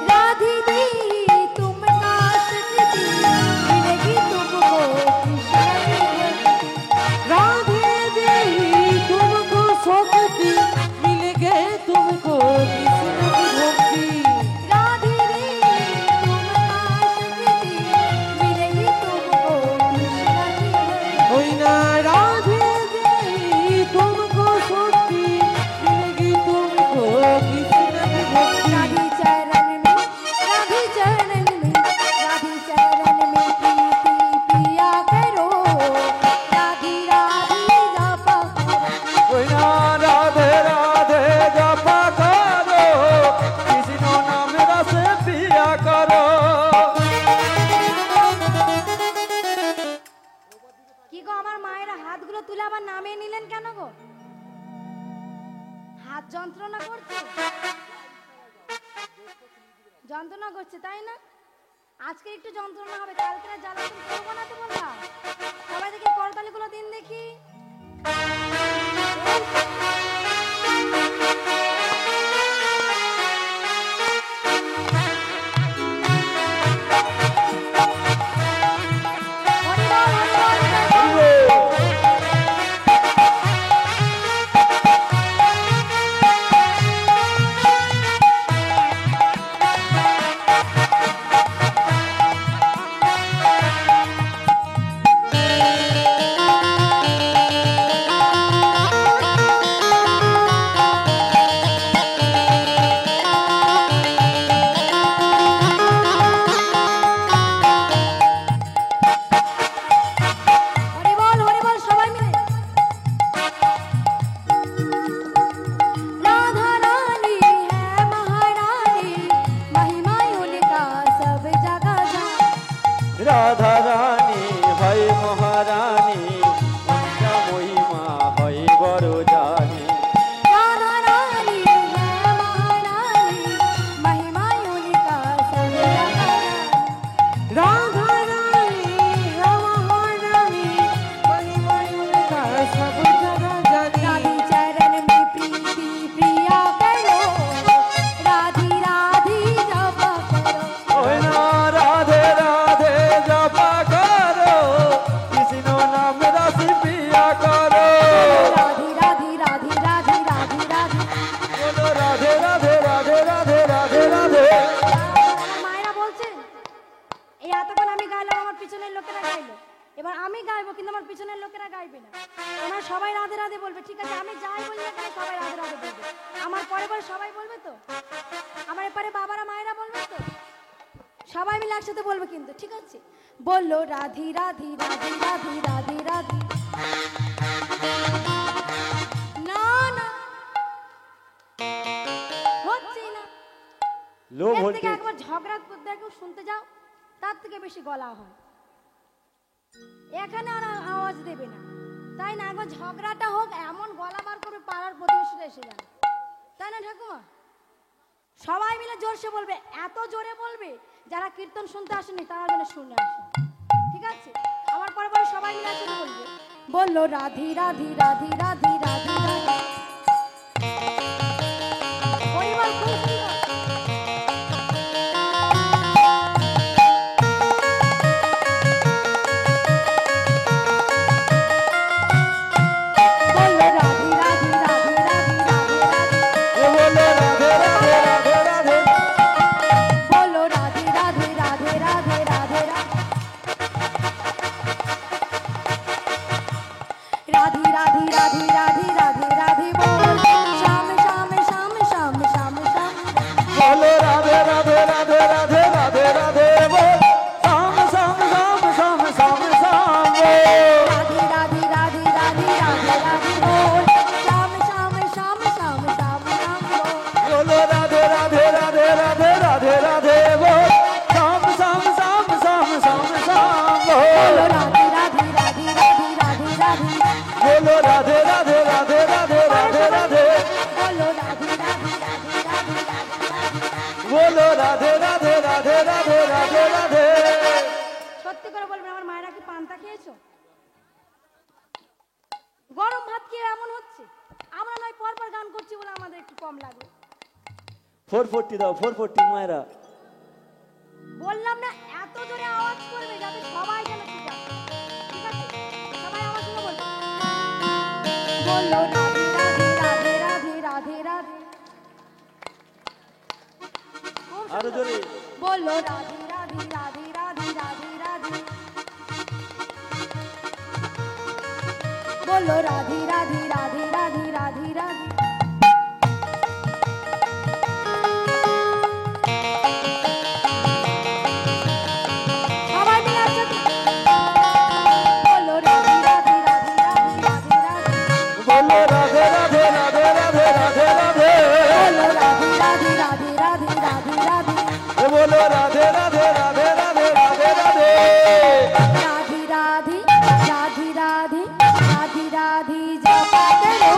राधी दी तुम काश की मिलेगी तुमको कृष्ण की। राधे देही तुमको शक्ति, मिलेगे तुमको कृष्ण की भक्ति। राधी दी तुम काश की मिलेगी तुमको कृष्ण की। ओई ना राधे देही तुमको शक्ति, मिलेगी तुमको कृष्ण की भक्ति। राधी चरण में, राधी चरण में, राधी चरण में प्रीति प्रिया करो। राधी राधी जपा करो। ওই না রাধে রাধে জপা করো, কৃষ্ণ নামে রস পিয়া করো। কি গো, আমার মায়েরা হাতগুলো তুলে আবার নামিয়ে নিলেন কেন গো? হাত যন্ত্রণা করছে, যন্ত্রণা করছে তাই না? আজকে একটু যন্ত্রণা হবে, কালকে আর জ্বালাতন করবো না তো বললাম। সবাই দেখি করতালিগুলো দিন দেখি। হরি বল, হরি বল, হরি বল। হরি বল সবাই মিলে। राधा रानी है महारानी, महिमा उनका सब जगह जाने। রাধা রানী হয় মহারানী, উনকা মহিমা হয় বড় জানি। राधा रानी है महारानी, महिमा उनका सब जगह जाने। राधा रानी है महारानी, महिमा उनका सब जगह जानी। राधी चरण में प्रीति प्रिया करो, राधी राधी जपा करो। ওই না রাধে রাধে জপা এবার আমি গাইবো, কিন্তু আমার পিছনের লোকেরা গাইবে না। ওনারা সবাই রাধে রাধে বলবে, ঠিক আছে? আমি যাই বলি না কেন সবাই রাধে রাধে বলবে। আমার পরে পরে সবাই বলবে তো? আমার এপারে বাবারা মায়েরা বলবে তো? সবাই মিলে একসাথে বলবে কিন্তু, ঠিক আছে? বললো রাধি রাধি রাধি রাধি রাধি রাধি। না না, হচ্ছেই না। লো এর থেকে ভোল্টেজ। একবার ঝগড়া করতে কেউ শুনতে যাও, তার থেকে বেশি গলা হয়। এখানে আর আওয়াজ দেবে না, তাই না? একবার ঝগড়াটা হোক, এমন গলা বার করবে পাড়ার প্রতিবেশীরা এসে যাবে, তাই না ঠাকুমা? সবাই মিলে জোরসে বলবে, এত জোরে বলবে যারা কীর্তন শুনতে আসেনি তারা যেন শুনে আসে, ঠিক আছে? আমার পরে পরে সবাই মিলে একসাথে বলবে, বললো রাধি রাধি রাধি রাধি রাধি রাধি। পরিবার খুব সুন্দর। বললো রাধি রাধি রাধি রাধি রাধি রাধি। এ বলে রাধে রাধে রাধে রাধে। বলো রাধে রাধে রাধে রাধে রাধে রাধে। রাধি রাধি রাধি রাধি রাধি রাধি বল, শ্যাম শ্যাম শ্যাম শ্যাম শ্যাম শ্যাম। বলো রাধে রাধে রাধে রাধে রাধে রাধে বল, শাম শাম শাম শাম শাম শাম বল। রাধি রাধি রাধি রাধি রাধি রাধি বল, শ্যাম শ্যাম শ্যাম শ্যাম শ্যাম শ্যাম বল। বলো রাধে রাধে রাধে রাধে রাধে রাধে বল, শাম শাম শাম শাম শাম শাম বলো বল। রাধি রাধি রাধি রাধি রাধি রাধি। বলো রাধে রাধে রাধে রাধে রাধে রাধে। বলো রাধি রাধি রাধি রাধি রাধি রাধি। বলো রাধে রাধে রাধে রাধে রাধে রাধে। সত্যি করে বলবেন, আমার মায়েরা কি পান্তা খেয়েছো? গরম ভাত খেয়ে এমন হচ্ছে? আমরা নয় পরপর গান করছি বলে আমাদের একটু কম লাগে। 440 দাও, 440 মায়েরা। বললাম না এত জোরে আওয়াজ করবে যাতে সবাই যেন শুনে আসে, ঠিক আছে? সবাই আমার সঙ্গে বলবে, বললো রাধে রাধে রাধে রাধে রাধে রাধে। খুব আরো সুন্দর। জোরে। বললো রাধে রাধে রাধে রাধে রাধে রাধে। বললো রাধে রাধে রাধে রাধে রাধে রাধে। সবাই মিলে একসাথে বললো রাধে রাধে রাধে রাধে রাধে রাধে। বলো রাধে রাধে রাধে রাধে রাধে রাধে। বললো রাধে রাধে রাধে রাধে রাধে রাধে। এ বলো রাধে রাধে রাধে রাধে রাধে রাধে। রাধি রাধি রাধি রাধি রাধি রাধি জপা করো,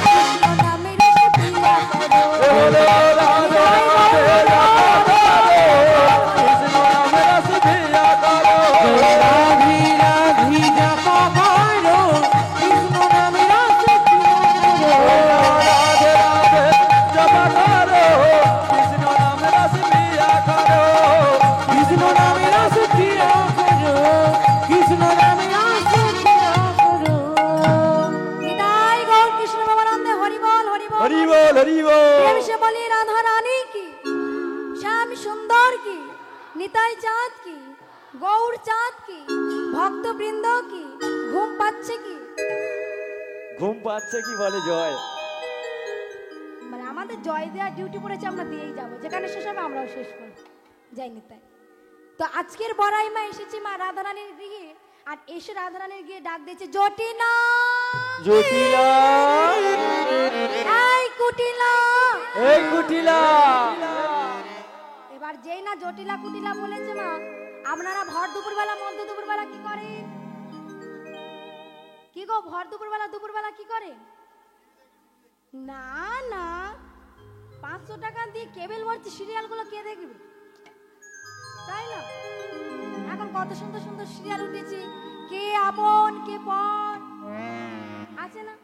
কৃষ্ণ নামে রস পিয়া করো। এ বলো রাধে রাধে রাধে রাধে। কৃষ্ণ নামে রস পিয়া করো। রাধি রাধি জপা করো, কৃষ্ণ নামে রস পিয়া করো। রাধে রাধে জপা করো, কৃষ্ণ নামে রস পিয়া করো। কৃষ্ণ নামে রস পিয়া করো, কৃষ্ণ নামে রস পিয়া করো। নিতাই গৌর কৃষ্ণ বাবানন্দে হরি বল হরি বল। হরি বল হরি বল। প্রেম সে বলি রাধা রানী কি, শ্যাম সুন্দর কি, নিতাই চাঁদ কি, গৌর চাঁদ কি, ভক্ত বৃন্দ কি, ঘুম পাচ্ছে কি? ঘুম পাচ্ছে কি বলে জয়। মানে আমাদের জয় দেওয়ার ডিউটি পড়েছে, আমরা দিয়েই যাবো, যেখানে শেষ হবে আমরাও শেষ করবো। যাই নিতাই। তো আজকের বড়াই মা এসেছে মা রাধারানীর গিয়ে, আর এসে রাধারানীর গিয়ে ডাক দিয়েছে জটিলা, জটিলা এই কুটিলা। এই কুটিলা। এবার যেই না জটিলা কুটিলা বলেছে মা, আপনারা ভর দুপুরবেলা মধ্য দুপুরবেলা কি করেন? কি গো ভর দুপুরবেলা কি করেন? না না, 500 টাকা দিয়ে কেবল ভর্তি সিরিয়ালগুলো কে দেখবে, তাই না? এখন কত সুন্দর সুন্দর সিরিয়াল উঠেছে, কে আপন কে পর আছে না?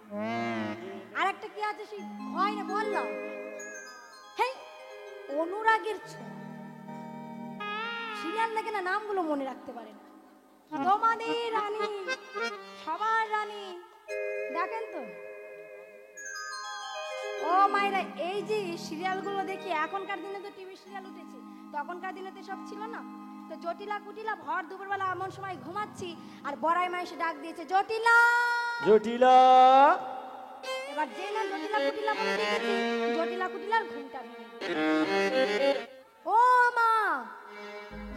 আরেকটা কি আছে সেই হয় না বললাম, হেই অনুরাগের ছোঁয়া। সিরিয়াল দেখে না নামগুলো মনে রাখতে পারে না। তোমাদের রানী, সবার রানী, দেখেন তো। ও মায়েরা, এই যে সিরিয়ালগুলো দেখি, এখনকার দিনে তো টিভি সিরিয়াল উঠেছে, তখনকার দিনে তো সব ছিল না। তো জটিলা কুটিলা ভর দুপুরবেলা এমন সময় ঘুমাচ্ছি আর বড়াই মা এসে ডাক দিয়েছে, জটিলা। জটিলা এবার যে না জটিলা কুটিলা বলে ডেকেছে, জটিলা কুটিলার ঘুমটা ভেঙে গেল। ও মা,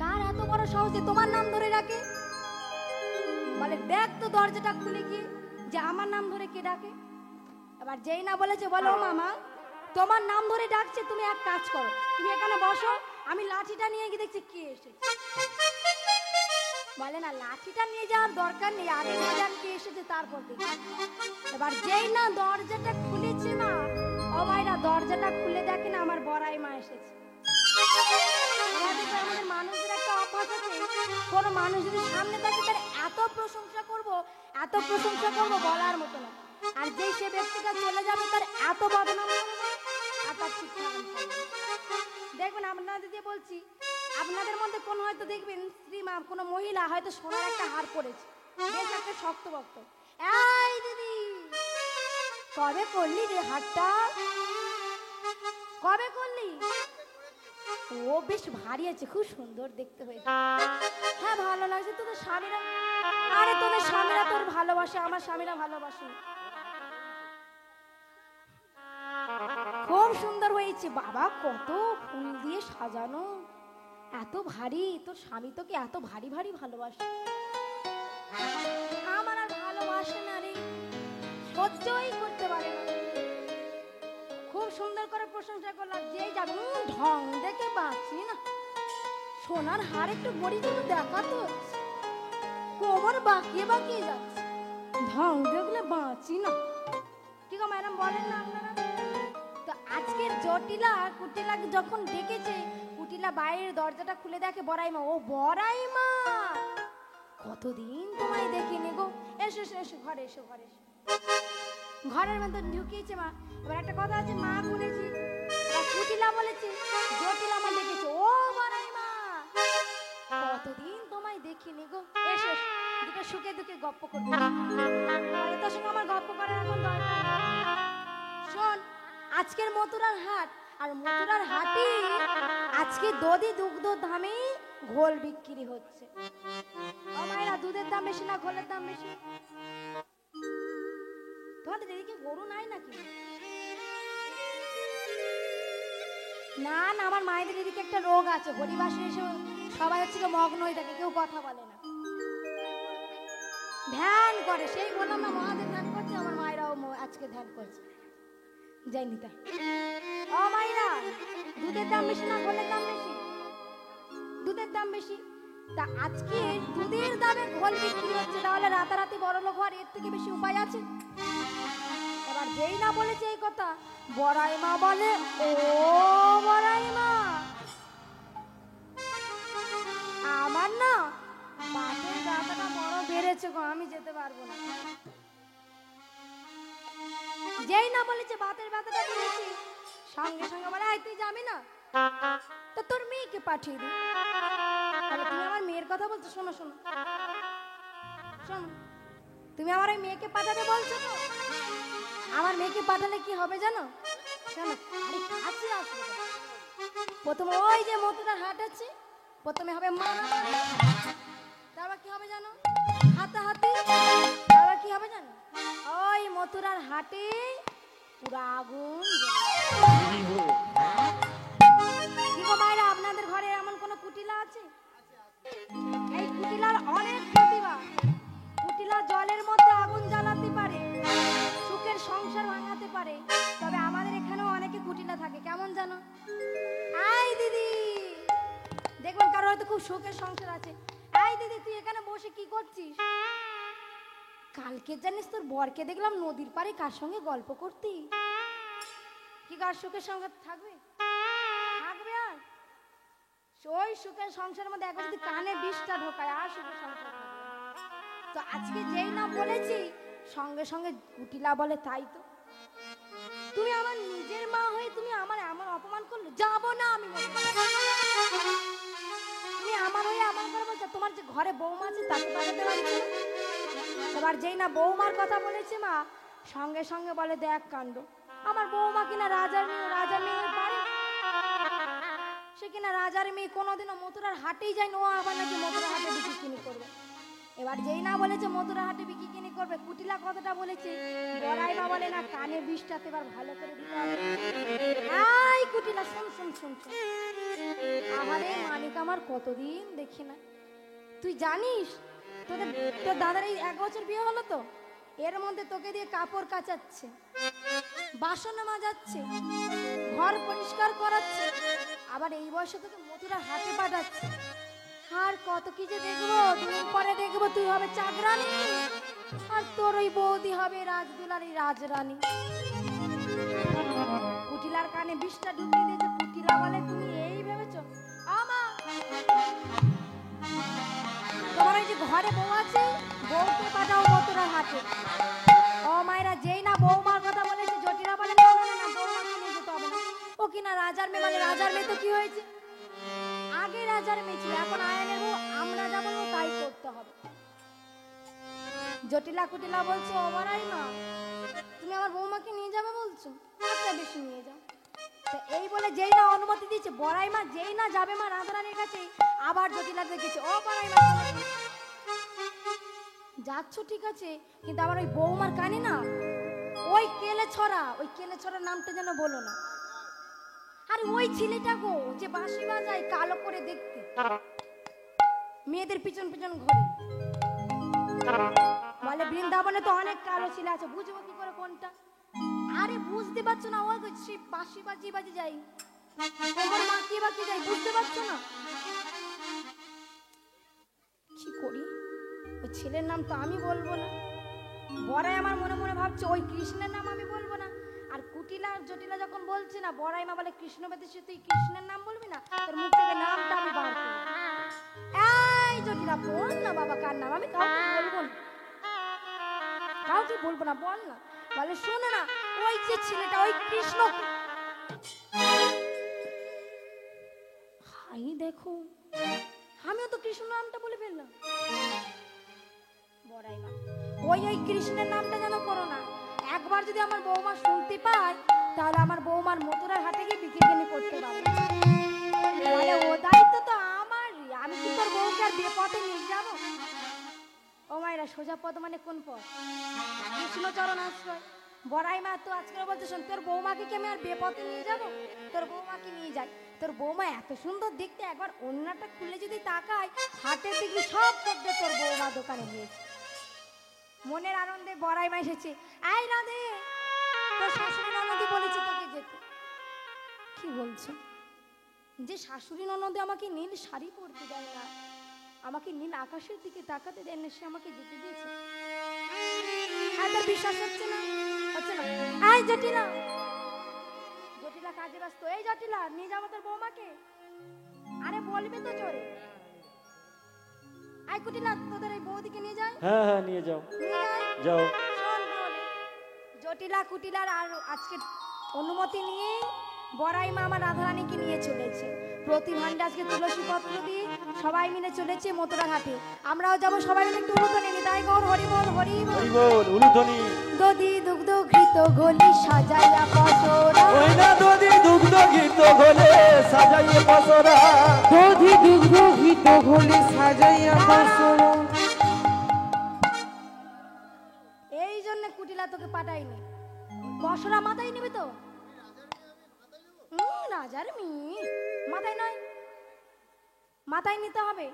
কার এত বড় সাহস যে তোমার নাম ধরে ডাকে? বলে দেখ তো দরজাটা খুলে গিয়ে যে আমার নাম ধরে কে ডাকে। এবার যেই না বলেছে, বলো মামা তোমার নাম ধরে ডাকছে, তুমি এক কাজ করো, তুমি এখানে বসো, আমি লাঠিটা নিয়ে গিয়ে দেখছি কে এসেছে। বলে না লাঠিটা নিয়ে যাওয়ার দরকার নেই, আগে না যান কে এসেছে তারপর দেখি। এবার যেই না দরজাটা খুলেছে মা, ও ভাইরা দরজাটা খুলে দেখে না আমার বড়াই মা এসেছে। আমাদের মানুষদের একটা অভ্যাস আছে, কোনো মানুষ যদি সামনে থাকে তার এত প্রশংসা করব, এত প্রশংসা করব বলার মতো না। আর যেই সে ব্যক্তিটা চলে যাবে তার এত বদনাম করবো আর তার ঠিক থাকবে না। দেখবেন আপনাদের দিয়ে বলছি, আপনাদের মধ্যে কোন হয়তো দেখবেন স্ত্রী মা কোনো মহিলা হয়তো সোনার একটা হার পরেছে, বেশ একটা শক্ত বক্ত। এই দিদি কবে করলি রে হারটা, কবে করলি? ও বেশ ভারী আছে, খুব সুন্দর দেখতে হয়েছে। হ্যাঁ ভালো লাগছে। তোদের স্বামীরা, আরে তোদের স্বামীরা তোর ভালোবাসে, আমার স্বামীরা ভালোবাসে। খুব সুন্দর হয়েছে বাবা, কত ফুল দিয়ে সাজানো, এত ভারী। তোর স্বামী তোকে এত ভারী ভারী ভালোবাসে। আমার আর ভালোবাসে না রে, সহ্যই করতে পারে না। খুব সুন্দর করে প্রশংসা করলাম, যেই যাবে ঢং দেখে বাঁচি না। সোনার হার একটু বড়ি জন্য দেখা তো কোমর বাঁকিয়ে বাঁকিয়ে যাচ্ছে, ঢং দেখলে বাঁচি না। কি গো ম্যাডাম বলেন না আপনারা? তো আজকের জটিলা কুটিলাকে যখন ডেকেছে, কুটিলা বাইরের দরজাটা খুলে দেখে বড়াই মা। ও বড়াই মা, কতদিন তোমায় দেখিনি গো, এসো এসো এসো, ঘরে এসো, ঘরে এসো। ঘরের মধ্যে ঢুকিয়েছে মা। এবার একটা কথা আছে, মা বলেছি, কুটিলা বলেছে, জটিলা মা ডেকেছে, ও বড়াই মা কতদিন তোমায় দেখিনি গো, এসো এসো, দুটো সুখে দুঃখে গপ্প করবো। তোর সঙ্গে আমার গপ্প করার এখন দরকার নেই। শোন, আজকের মথুরার হাট, আর মথুরার হাটে আজকে দধি দুগ্ধ দামে ঘোল বিক্রি হচ্ছে। ও মায়েরা, দুধের দাম বেশি না ঘোলের দাম বেশি? তোমাদের এদিকে গরু নাই নাকি? না না, আমার মায়েদের এদিকে একটা রোগ আছে, হরিবাসে এসে সবাই হচ্ছে মগ্ন হয়ে থাকে, কেউ কথা বলে না, ধ্যান করে। সেই বললাম না মহাদেব ধ্যান করছে, আমার মায়েরাও আজকে ধ্যান করছে। যাই নিতা, ও মায়েরা, দুধের দাম বেশি না ঘোলের দাম বেশি? দুধের দাম বেশি। তা আজকে দুধের দামে ঘোল বিক্রি হচ্ছে, তাহলে রাতারাতি বড় লোক হওয়ার এর থেকে বেশি উপায় আছে? এবার যেই না বলেছে এই কথা, বড়াই মা বলে, ও বড়াই মা, আমার না বাতের ব্যথাটা বড় বেড়েছে গো, আমি যেতে পারবো না। যেই না বলেছে বাতের ব্যথাটা বেড়েছে, সঙ্গে সঙ্গে বলে, তুই যাবি না তো তোর মেয়েকে পাঠিয়ে দি। তুমি আমার মেয়ের কথা বলছো? শোনো শোনো শোনো, তুমি আমার ওই মেয়েকে পাঠাবে বলছো তো? আমার মেয়েকে পাঠালে কি হবে জানো? শোনো, আরে কাছে আসবে। প্রথমে ওই যে মথুরার হাট আছে, প্রথমে হবে মা, তারপর কি হবে জানো? হাতাহাতি। তারপর কি হবে জানো? ওই মথুরার হাটে পুরো আগুন। কি গো মায়েরা, আপনাদের ঘরে এমন কোন কুটিলা আছে? এই কুটিলার অনেক প্রতিভা। কুটিলা জলের মধ্যে আগুন জ্বালাতে পারে, সুখের সংসার ভাঙাতে পারে। তবে আমাদের এখানেও অনেকে কুটিলা থাকে, কেমন জানো? আই দিদি, দেখবেন কারো হয়তো খুব সুখের সংসার আছে। আই দিদি, তুই এখানে বসে কি করছিস? কালকে জানিস তোর বরকে দেখলাম নদীর পাড়ে কার সঙ্গে গল্প করতি। কি কার সুখের সংসার থাকবে? থাকবে আর ওই সুখের সংসারের মধ্যে একবার যদি কানে বিষটা ঢোকায়, আর সুখের সংসার থাকবে। তো আজকে যেই না বলেছি, সঙ্গে সঙ্গে কুটিলা বলে, তাই তো, তুমি আমার নিজের মা হয়ে তুমি আমার এমন অপমান করলে, যাবো না আমি। তুমি আমার হয়ে এমন করে বলছো, তোমার যে ঘরে বৌমা আছে তাকে পাঠাতে পারছো না? এবার যেই না বৌমার কথা বলেছে মা, সঙ্গে সঙ্গে বলে, দেখ কাণ্ড, আমার বৌমা কিনা রাজার মেয়ে, রাজার মেয়ে পারে, সে কিনা রাজা রাজার মেয়ে কোনোদিনও মথুরার হাটেই যায় না, ও আবার নাকি মথুরার হাটে বিক্রি কিনি করবে। এবার যেই না বলেছে মথুরা হাটে বিক্রি কিনি করবে, কুটিলা কথাটা বলেছে, বড়াই মা বলে না কানে বিষটাতে এবার ভালো করে দিতে হবে। আই কুটিলা শুন শুন শুন শুন, আমারে মানিক আমার কতদিন দেখি না, তুই জানিস তোর দাদার এই 1 বছর বিয়ে হলো তো, এর মধ্যে তোকে দিয়ে কাপড় কাচাচ্ছে, বাসন মাজাচ্ছে, ঘর পরিষ্কার করাচ্ছে, আবার এই বয়সে তোকে মথুরা হাটে পাঠাচ্ছে। আর কত কি যে দেখবো, দুদিন পরে দেখবো তুই হবে চাকরানি, আর তোর ওই বৌদি হবে রাজদুলার এই রাজরানী। কুটিলার কানে বিষটা ঢুকিয়ে দিয়েছে। কুটিলা বলে তুমি এই ভেবেছো আমা তোমার ওই যে ঘরে বউ আছে, বউকে পাঠাও মথুরার হাটে। ও মায়েরা যেই না বৌমার কথা বলেছে, জটিলা বলে না না না বৌমাকে নিয়ে যেতে হবে না, ও কিনা রাজার মেয়ে, মানে রাজার মেয়ে তো কি হয়েছে, আগে রাজার মেয়ে ছিল, এখন আয়নের বউ, আমরা যা বলবো তাই করতে হবে। জটিলা কুটিলা বলছে ও বড়াই মা তুমি আমার বৌমাকে নিয়ে যাবে বলছো, আচ্ছা বেশি নিয়ে যাও। তো এই বলে যেই না অনুমতি দিয়েছে, বড়াই মা যেই না যাবে মা রাধারানীর কাছে, আবার জটিলা দেখেছে ও বড়াই মা যাচ্ছ ঠিক আছে, কিন্তু আমার ওই বৌমার কানে না ওই কেলে ছড়ার নামটা যেন বলো না। আরে ওই ছেলেটা গো যে বাঁশি বাজায় কালো করে দেখতে, মেয়েদের পিছন পিছন ঘোরে, বলে বৃন্দাবনে তো অনেক কালো ছেলে আছে, বুঝবো কি করে কোনটা? আরে বুঝতে পারছো না, ওই সে বাঁশি বাজিয়ে বাজিয়ে যাই, কোমর মাখিয়ে বাকি যাই, বুঝতে পারছো না? কি করি, ওই ছেলের নাম তো আমি বলবো না, বড়াই আমার মনে মনে ভাবছে ওই কৃষ্ণের নাম আমি বলবো না। আর কুটিলা জটিলা যখন বলছে না, বড়াই মা বলে কৃষ্ণ বেদেশে তুই কৃষ্ণের নাম বলবি না, তোর মুখ থেকে নামটা আমি বার করব। এই জটিলা বল না বাবা কার নাম, আমি কাউকে বলবো না, কাউকে বলবো না, বল না। বলে শোনো না, ওই যে ছেলেটা ওই কৃষ্ণ, হাই দেখো আমিও তো কৃষ্ণ নামটা বলে ফেললাম। বড়াই মা ওই কৃষ্ণের নামটা যেন করো না, একবার যদি আমার বৌমা শুনতে পায় তাহলে আমার বৌমার মথুরার হাটে গিয়ে বিক্রি কিনে করতে পারবে। বলে ও দায়িত্ব তো আমারই, আমি কি তোর বউকে আর বেপথে নিয়ে যাবো? ও মায়েরা সোজা পথ মানে কোন পথ? কৃষ্ণচরণ আশ্রয়। বড়াই মা তো আজকে বলতে শোন, তোর বৌমাকে কি আমি আর বেপথে নিয়ে যাবো? তোর বৌমাকে নিয়ে যাই, তোর বৌমা এত সুন্দর দেখতে, একবার অন্যটা খুলে যদি তাকায় হাটের দিকে সব করবে তোর বৌমা দোকানে গিয়েছে। মনের আনন্দে বড়াই মা এসেছে, আই রাধে তোর শাশুড়ি ননদি বলেছে তোকে যেতে। কি বলছো? যে শাশুড়ি ননদে আমাকে নীল শাড়ি পরতে দেয় না, আমাকে নীল আকাশের দিকে তাকাতে দেয় না, সে আমাকে যেতে দিয়েছে? তোর বিশ্বাস হচ্ছে না? হচ্ছে না? আই জটিলা, জটিলা কাজে ব্যস্ত। এই জটিলা নিয়ে যাবো তোর বৌমাকে? আরে বলবে তো জোরে। আই কুটিলা তোদের এই বৌদিকে নিয়ে যায়। হ্যাঁ হ্যাঁ নিয়ে যাও, যাও। জটিলা কুটিলার আর আজকে অনুমতি নিয়ে বড়াই মা আমার রাধারানীকে নিয়ে চলেছে। প্রতি ভান্ডে আজকে তুলসী পত্র দিয়ে সবাই মিলে চলেছে মথুরা ঘাটে। আমরাও যাবো, সবাই মিলে একটু উলুধ্বনি নিই। তাই গৌর হরি বল হরি হরি বল, উলুধ্বনি। দধি দুগ্ধ ঘৃত ঘলি সাজাইয়া পসরা, ওই না দধি দুগ্ধ ঘৃত ঘোলে সাজাইয়ে পসরা, দধি দুগ্ধ ঘৃত ঘোলে সাজাইয়া পসরা। এই জন্য কুটিলা তোকে পাঠাইনি, পসরা মাথায় নিবি তো? রাজার মেয়ে মাথায় নয়, মাথায় নিতে হবে।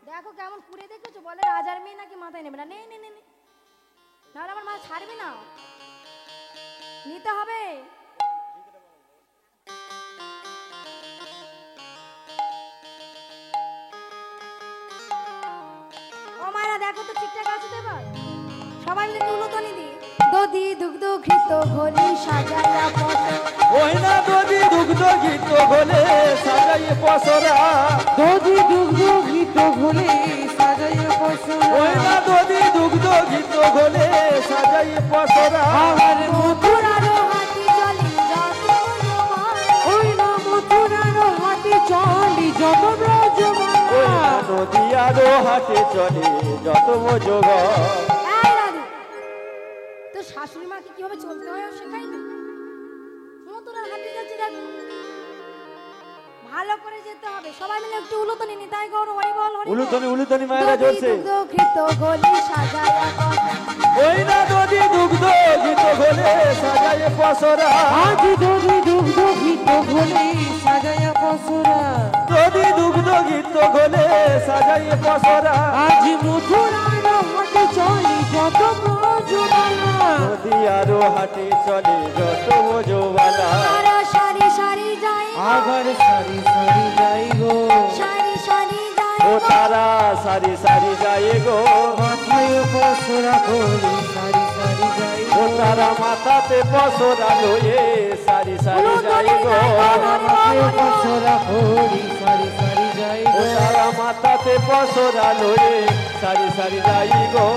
দেখো কেমন পুড়ে দেখেছো, বলে রাজার মেয়ে নাকি মাথায় নেবে না। নে নে নে নে, নাহলে আমার মা ছাড়বি না, নিতে হবে। ও মায়েরা দেখো তো ঠিকঠাক আছে তো? এবার সবাই মিলে উলুধ্বনি দি। দধি দুগ্ধ ঘৃত ঘলি সাজাইয়া পসরা, ওই না দধি দুগ্ধ ঘৃত ঘোলে সাজাইয়ে পসরা, দধি দুগ্ধ ঘৃত ঘোলে সাজাইয়া পসরা। ওই না দধি দুগ্ধ ঘৃত ঘোলে সাজাইয়ে পসরা, আবার মথুরার হাতি চলি যত জোয়ান, ওই না মথুরার হাটে চলি যত ওই ব্রজমালা। না নদিয়ারও হাটে চলে যত মজগর। এই রাধে, তোর শাশুড়ি মাকে কিভাবে চলতে হয় শেখাইনি? মথুরার হাটে যাচ্ছি, দেখো ভালো করে যেতে হবে সবাই মিলে একটু উলুতনি নিতাই গৌর হরি বল হরি বল। উলুতনি মায়েরা জ্বলছে। দুগ্ধ ঘৃত গলি সাজায়া কর। ওই না দধি দুগ্ধ গীত ঘোলে সাজায় পসরা। আজ দধি দুগ্ধ ঘৃত ঘোলে সাজায়া পসরা। দধি দুগ্ধ গীত ঘোলে সাজায় পসরা। আজ মথুরার হাটে চলি যত ব্রজবালা। নদী আরো হাটে চলে যত জোবালা। তারা সারি সারি যায় গো, আবার সারি সারি যাই গো সারি সারি যায় ও গো। তারা সারি সারি যায় গো। মাথায় পসরা করি সারি সারি যাই ও গো তারা মাথাতে পসরা লয়ে সারি সারি যায় গো। মাথায় পসরা করি সারি সারি যাই ও গো তারা মাথাতে পসরা লয়ে সারি সারি যায় গো।